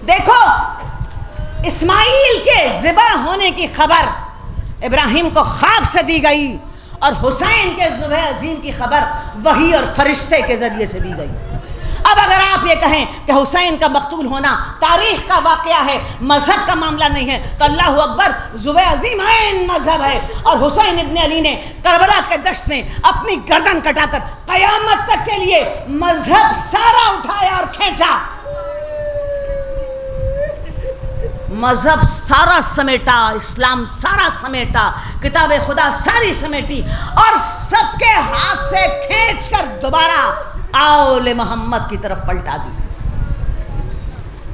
دیکھو اسماعیل کے ذبح ہونے کی خبر ابراہیم کو خواب سے دی گئی، اور حسین کے ذبح عظیم کی خبر وحی اور فرشتے کے ذریعے سے دی گئی۔ اب اگر آپ یہ کہیں کہ حسین کا مقتول ہونا تاریخ کا واقعہ ہے، مذہب کا معاملہ نہیں ہے، تو اللہ اکبر، ذبح عظیم عین مذہب ہے، اور حسین ابن علی نے کربلا کے دشت میں اپنی گردن کٹا کر قیامت تک کے لیے مذہب سارا اٹھایا اور کھینچا، مذہب سارا سمیٹا، اسلام سارا سمیٹا، کتاب خدا ساری سمیٹی، اور سب کے ہاتھ سے کھینچ کر دوبارہ آل محمد کی طرف پلٹا دی۔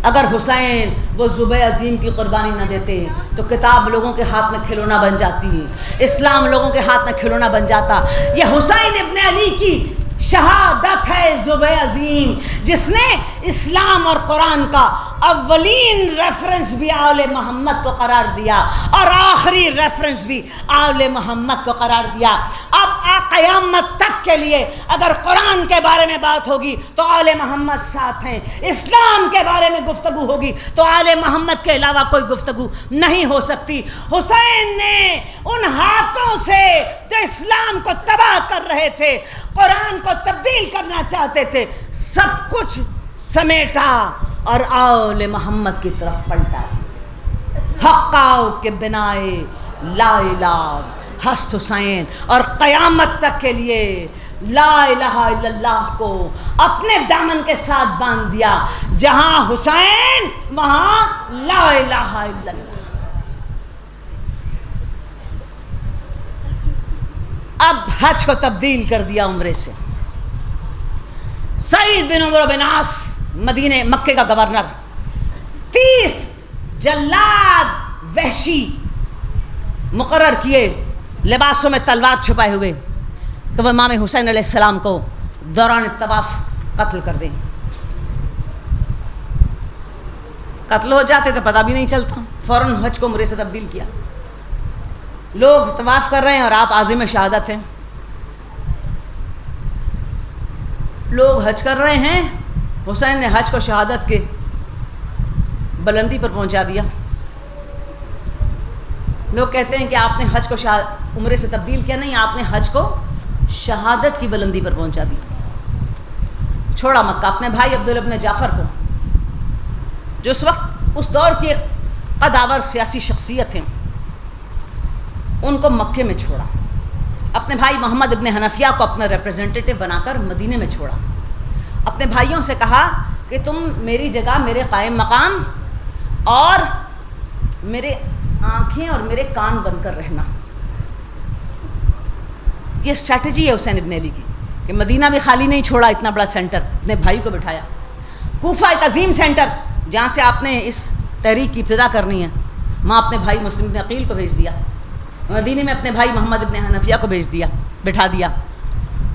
اگر حسین وہ ذبح عظیم کی قربانی نہ دیتے تو کتاب لوگوں کے ہاتھ میں کھلونا بن جاتی، اسلام لوگوں کے ہاتھ میں کھلونا بن جاتا۔ یہ حسین ابن علی کی شہادت ہے ذبح عظیم، جس نے اسلام اور قرآن کا اولین ریفرنس بھی آل محمد کو قرار دیا اور آخری ریفرنس بھی آل محمد کو قرار دیا۔ اب قیامت تک کے لیے اگر قرآن کے بارے میں بات ہوگی تو آل محمد ساتھ ہیں، اسلام کے بارے میں گفتگو ہوگی تو آل محمد کے علاوہ کوئی گفتگو نہیں ہو سکتی۔ حسین نے ان ہاتھوں سے جو اسلام کو تباہ کر رہے تھے، قرآن کو تبدیل کرنا چاہتے تھے، سب کچھ سمیٹا اور آل محمد کی طرف پلٹا۔ حقاؤ کے بنائے لا الہ ہست حسین، اور قیامت تک کے لیے لا الہ الا اللہ کو اپنے دامن کے ساتھ باندھ دیا، جہاں حسین وہاں لا الہ الا اللہ۔ اب حج کو تبدیل کر دیا عمرے سے۔ سعید بن عمرو بن عاص مدینہ مکے کا گورنر، 30 جلاد وحشی مقرر کیے، لباسوں میں تلوار چھپائے ہوئے، کہ وہ امام حسین علیہ السلام کو دوران طواف قتل کر دیں۔ قتل ہو جاتے تو پتہ بھی نہیں چلتا، فوراً حج کو عمرے سے تبدیل کیا۔ لوگ طواف کر رہے ہیں اور آپ عازم شہادت ہیں، لوگ حج کر رہے ہیں، حسین نے حج کو شہادت کے بلندی پر پہنچا دیا۔ لوگ کہتے ہیں کہ آپ نے حج کو عمرے سے تبدیل کیا، نہیں، آپ نے حج کو شہادت کی بلندی پر پہنچا دیا۔ چھوڑا مکہ، اپنے بھائی عبداللہ ابن جعفر کو، جو اس وقت اس دور کی ایک قداور سیاسی شخصیت ہیں، ان کو مکے میں چھوڑا، اپنے بھائی محمد ابن حنفیہ کو اپنا ریپریزنٹیٹو بنا کر مدینے میں چھوڑا، اپنے بھائیوں سے کہا کہ تم میری جگہ میرے قائم مقام اور میرے آنکھیں اور میرے کان بن کر رہنا۔ یہ اسٹریٹجی ہے حسین ابن علی کی کہ مدینہ بھی خالی نہیں چھوڑا، اتنا بڑا سینٹر اپنے بھائی کو بٹھایا، کوفہ ایک عظیم سینٹر جہاں سے آپ نے اس تحریک کی ابتدا کرنی ہے، وہاں اپنے بھائی مسلم بن عقیل کو بھیج دیا، مدینے میں اپنے بھائی محمد ابن حنفیہ کو بٹھا دیا،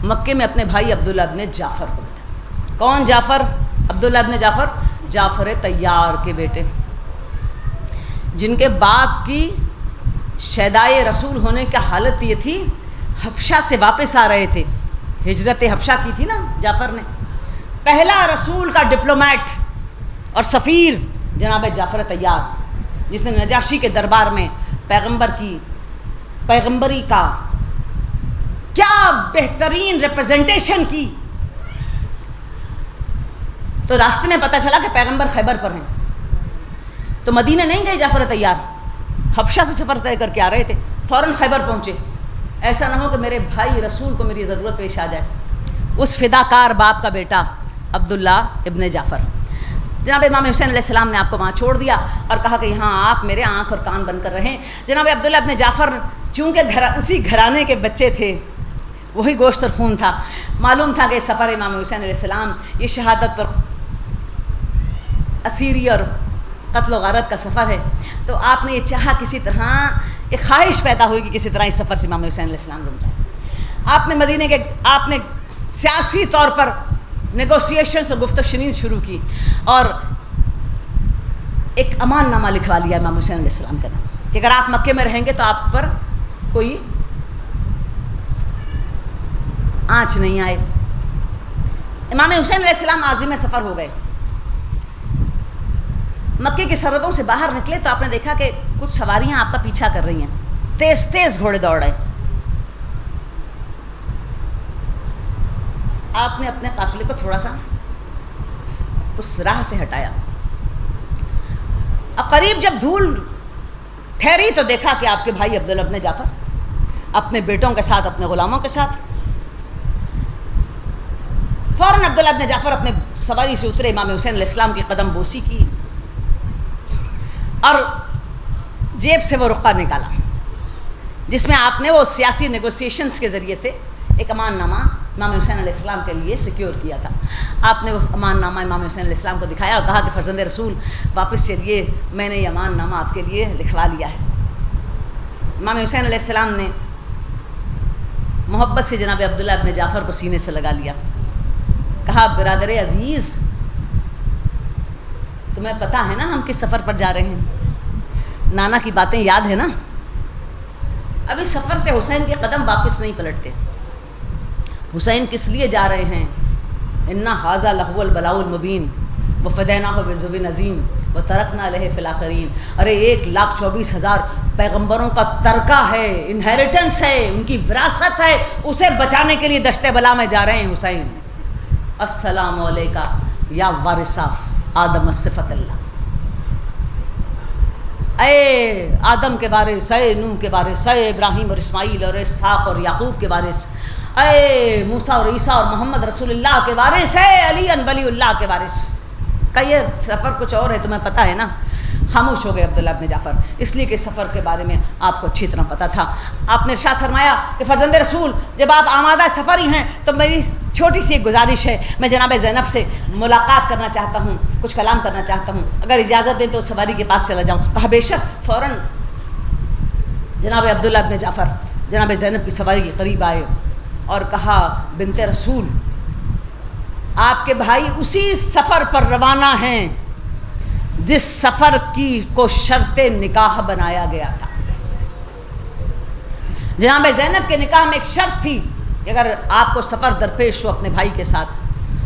مکے میں اپنے بھائی عبداللہ ابن جعفر کو بٹھا۔ کون جعفر؟ عبداللہ ابن جعفر، جعفر طیار کے بیٹے، جن کے باپ کی شیدائے رسول ہونے کا حالت یہ تھی، حبشہ سے واپس آ رہے تھے، ہجرت حبشہ کی تھی نا جعفر نے، پہلا رسول کا ڈپلومیٹ اور سفیر جناب جعفر طیار، جس نے نجاشی کے دربار میں پیغمبری کا کیا بہترین ریپریزنٹیشن کی۔ تو راستے میں پتہ چلا کہ پیغمبر خیبر پر ہیں، تو مدینہ نہیں گئے جعفر طیار، حبشہ سے سفر طے کر کے آ رہے تھے، فوراً خیبر پہنچے، ایسا نہ ہو کہ میرے بھائی رسول کو میری ضرورت پیش آ جائے۔ اس فداکار باپ کا بیٹا عبداللہ ابن جعفر، جناب امام حسین علیہ السلام نے آپ کو وہاں چھوڑ دیا اور کہا کہ یہاں آپ میرے آنکھ اور کان بن کر رہیں۔ جناب عبداللہ ابن جعفر چونکہ اسی گھرانے کے بچے تھے، وہی گوشت اور خون تھا، معلوم تھا کہ سفر امام حسین علیہ السلام یہ شہادت اور اسیری اور قتل و غارت کا سفر ہے، تو آپ نے یہ چاہا کسی طرح ایک خواہش پیدا ہوئی کہ کسی طرح اس سفر سے امام حسین علیہ السلام کو مٹائے۔ آپ نے سیاسی طور پر نیگوسیشنز اور گفت و شنید شروع کی اور ایک امان نامہ لکھوا لیا امام حسین علیہ السلام کا نام کہ اگر آپ مکے میں رہیں گے تو آپ پر کوئی آنچ نہیں آئے۔ امام حسین علیہ السلام عازم سفر ہو گئے، مکے کی سرحدوں سے باہر نکلے تو آپ نے دیکھا کہ کچھ سواریاں آپ کا پیچھا کر رہی ہیں، تیز تیز گھوڑے دوڑ رہے ہیں۔ آپ نے اپنے قافلے کو تھوڑا سا اس راہ سے ہٹایا، اب قریب جب دھول ٹھہری تو دیکھا کہ آپ کے بھائی عبداللہ ابن جعفر اپنے بیٹوں کے ساتھ، اپنے غلاموں کے ساتھ، فوراً عبداللہ ابن جعفر اپنے سواری سے اترے، امام حسین علیہ السلام کی قدم بوسی کی اور جیب سے وہ رقعہ نکالا جس میں آپ نے وہ سیاسی نیگوسیشنز کے ذریعے سے ایک امان نامہ امام حسین علیہ السلام کے لیے سیکیور کیا تھا۔ آپ نے وہ امان نامہ امام حسین علیہ السلام کو دکھایا اور کہا کہ فرزند رسول واپس چلیے، میں نے یہ امان نامہ آپ کے لیے لکھوا لیا ہے۔ امام حسین علیہ السلام نے محبت سے جناب عبداللہ ابن جعفر کو سینے سے لگا لیا، کہا برادر عزیز تمہیں پتہ ہے نا ہم کس سفر پر جا رہے ہیں، نانا کی باتیں یاد ہے نا، اب اس سفر سے حسین کے قدم واپس نہیں پلٹتے۔ حسین کس لیے جا رہے ہیں؟ انا ھذا لہو البلاء المبین وفدیناہ بذبح عظیم وترکنا لہ فی الاخرین۔ ارے 1,24,000 پیغمبروں کا ترکہ ہے، انہیریٹنس ہے، ان کی وراثت ہے، اسے بچانے کے لیے دشت بلا میں جا رہے ہیں حسین۔ السلام علیکہ یا وارثہ آدم صفت اللہ، اے آدم کے وارث، اے نوح کے وارث، اے ابراہیم اور اسماعیل اور اسحاق اور یعقوب کے وارث، اے موسیٰ اور عیسیٰ اور محمد رسول اللہ کے وارث، اے علی ولی اللہ کے وارث۔ کا یہ سفر کچھ اور ہے، تمہیں پتہ ہے نا۔ خاموش ہو گئے عبداللہ ابن جعفر، اس لیے کہ سفر کے بارے میں آپ کو اچھی طرح پتہ تھا۔ آپ نے ارشاد فرمایا کہ فرزند رسول جب آپ آمادہ سفر ہی ہیں تو میری چھوٹی سی ایک گزارش ہے، میں جناب زینب سے ملاقات کرنا چاہتا ہوں، کچھ کلام کرنا چاہتا ہوں، اگر اجازت دیں تو سواری کے پاس چلا جاؤں۔ کہا بے شک۔ فوراً جناب عبداللہ ابن جعفر جناب زینب کی سواری کے قریب آئے اور کہا بنت رسول آپ کے بھائی اسی سفر پر روانہ ہیں جس سفر کی کو شرط نکاح بنایا گیا تھا۔ جناب زینب کے نکاح میں ایک شرط تھی کہ اگر آپ کو سفر درپیش ہو اپنے بھائی کے ساتھ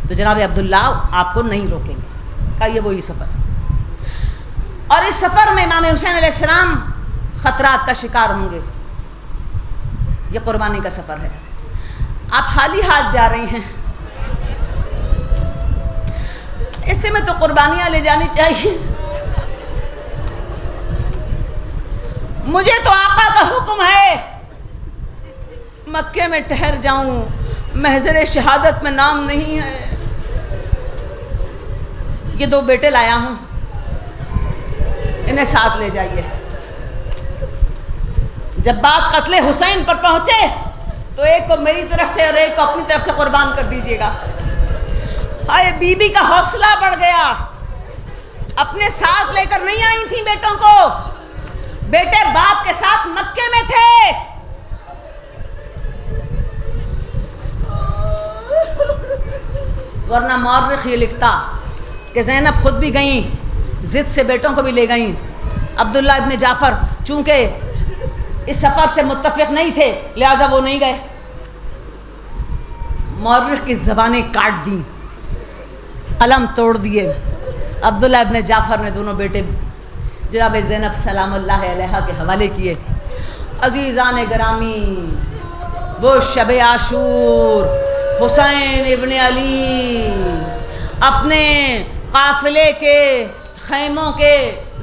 تو جناب عبداللہ آپ کو نہیں روکیں گے۔ کہا یہ وہی سفر، اور اس سفر میں امام حسین علیہ السلام خطرات کا شکار ہوں گے، یہ قربانی کا سفر ہے، آپ خالی ہاتھ جا رہی ہیں، ایسے میں تو قربانیاں لے جانی چاہیے۔ مجھے تو آقا کا حکم ہے مکے میں ٹھہر جاؤں، محضر شہادت میں نام نہیں ہے۔ یہ 2 بیٹے لایا ہوں، انہیں ساتھ لے جائیے۔ جب بات قتل حسین پر پہنچے تو ایک کو میری طرف سے اور ایک کو اپنی طرف سے قربان کر دیجیے گا۔ ہائے بی بی کا حوصلہ بڑھ گیا، اپنے ساتھ لے کر نہیں آئی تھیں بیٹوں کو، بیٹے باپ کے ساتھ مکے میں تھے۔ ورنہ مورخ یہ لکھتا کہ زینب خود بھی گئیں، ضد سے بیٹوں کو بھی لے گئیں۔ عبداللہ ابن جعفر چونکہ اس سفر سے متفق نہیں تھے لہٰذا وہ نہیں گئے۔ مورخ کی زبانیں کاٹ دیں، قلم توڑ دیے۔ عبداللہ ابن جعفر نے دونوں بیٹے جناب زینب سلام اللہ علیہا کے حوالے کیے۔ عزیزان گرامی، وہ شب عاشور حسین ابن علی اپنے قافلے کے خیموں کے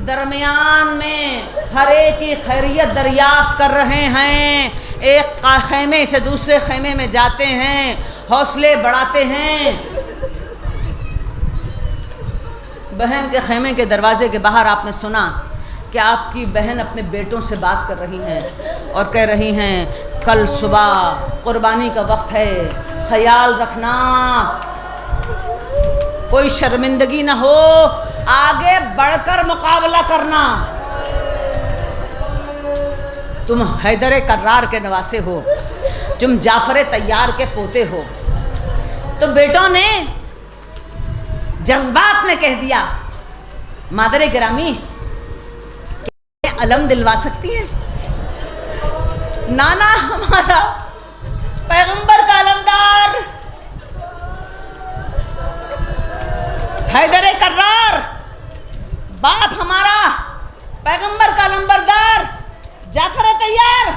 درمیان میں ہر ایک کی خیریت دریافت کر رہے ہیں، ایک خیمے سے دوسرے خیمے میں جاتے ہیں، حوصلے بڑھاتے ہیں۔ بہن کے خیمے کے دروازے کے باہر آپ نے سنا کہ آپ کی بہن اپنے بیٹوں سے بات کر رہی ہیں اور کہہ رہی ہیں کل صبح قربانی کا وقت ہے، خیال رکھنا کوئی شرمندگی نہ ہو، آگے بڑھ کر مقابلہ کرنا۔ تم حیدر کرار کے نواسے ہو، تم جعفر طیار کے پوتے ہو۔ تو بیٹوں نے جذبات میں کہہ دیا مادر گرامی کیا علم دلوا سکتی ہیں؟ نانا ہمارا پیغمبر کا علمدار حیدر کرار، باپ ہمارا پیغمبر کا علمبردار جعفر طیار،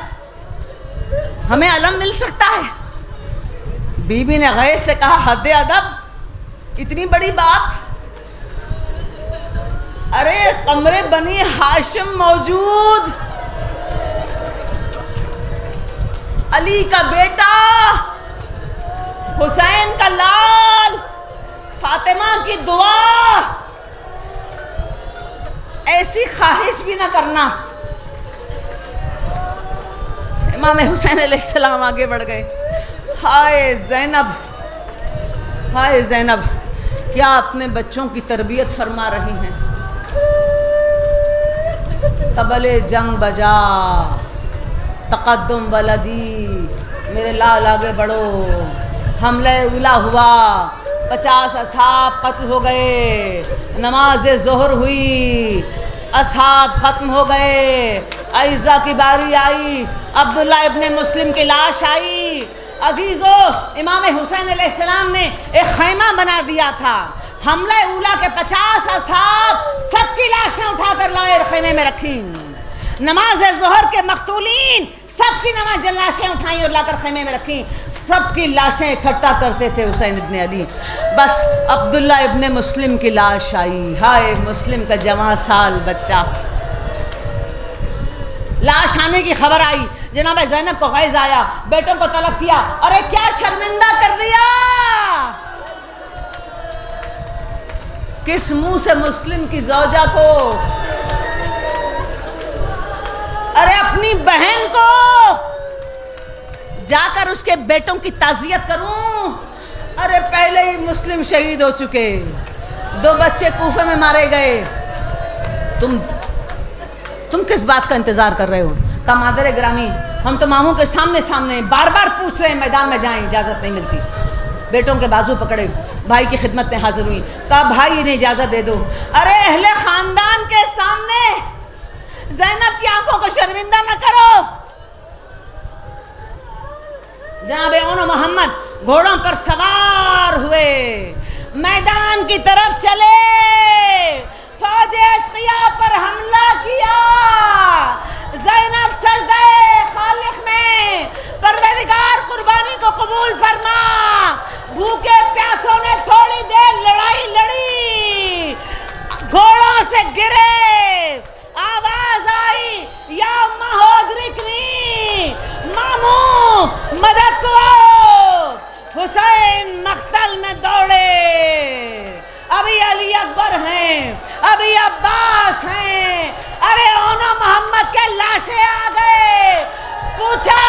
ہمیں علم مل سکتا ہے؟ بی بی نے غیظ سے کہا حد ادب، اتنی بڑی بات؟ ارے قمر بنی ہاشم موجود، علی کا بیٹا، حسین کا لال، فاطمہ کی دعا، ایسی خواہش بھی نہ کرنا۔ امام حسین علیہ السلام آگے بڑھ گئے۔ ہائے زینب، ہائے زینب، کیا اپنے بچوں کی تربیت فرما رہی ہیں؟ طبل جنگ بجا، تقدم ولدی، میرے لال آگے بڑھو، حملہ اولا ہوا، 50 اصحاب قتل ہو گئے، نماز ظہر ہوئی، اصحاب ختم ہو گئے، عائزہ کی باری آئی، عبداللہ ابن مسلم کی لاش آئی۔ عزیزو، امام حسین علیہ السلام نے ایک خیمہ بنا دیا تھا، حملہ اولا کے 50 اصحاب سب کی لاشیں اٹھا کر لائے اور خیمے میں رکھی۔ نماز ظہر کے مقتولین سب کی نماز لاشیں اٹھائیں اور لا کر خیمے میں رکھی، سب کی لاشیں اکٹھا کرتے تھے حسین ابن علی۔ بس عبداللہ ابن مسلم کی لاش آئی، ہائے مسلم کا جوان سال بچہ، لاش آنے کی خبر آئی، جناب زینب کو غیظ آیا، بیٹوں کو طلب کیا، ارے کیا شرمندہ کر دیا، کس منہ سے مسلم کی زوجہ کو، ارے اپنی بہن کو جا کر اس کے بیٹوں کی تعزیت کروں، ارے پہلے ہی مسلم شہید ہو چکے، 2 بچے کوفے میں مارے گئے، تم کس بات کا انتظار کر رہے ہو؟ کہا مادر گرامی ہم تو ماموں کے سامنے بار بار پوچھ رہے ہیں، میدان میں جائیں اجازت نہیں ملتی۔ بیٹوں کے بازو پکڑے، بھائی کی خدمت میں حاضر ہوئی، کہا بھائی انہیں اجازت دے دو۔ ارے اہل خاندان کے سامنے زینب کی آنکھوں کو شرمندہ نہ کرو۔ جناب اونو محمد گھوڑوں پر سوار ہوئے، میدان کی طرف چلے، فوج اشقیاء پر حملہ کیا۔ زینب سجدہ خالق میں، پروردگار قربانی کو قبول فرما۔ بھوکے پیاسوں نے تھوڑی دیر لڑائی لڑی، گھوڑوں سے گرے، آواز آئی یا محمد کے لاشیں آ گئے. پوچھا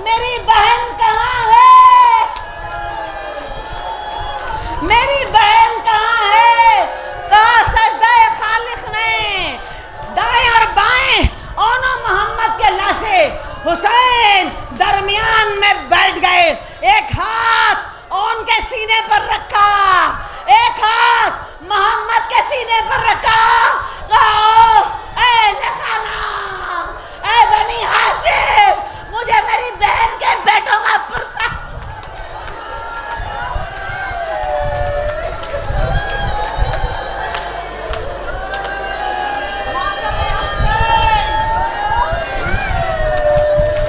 میری بہن کہاں ہے, میری بہن کہاں ہے؟ کہا سجدہ خالق میں. دائیں اور بائیں اونوں محمد کے لاشیں. حسین درمیان میں بیٹھ گئے, ایک ہاتھ اون کے سینے پر رکھا, ایک ہاتھ محمد کے سینے پر رکھا. کہا اے لکھا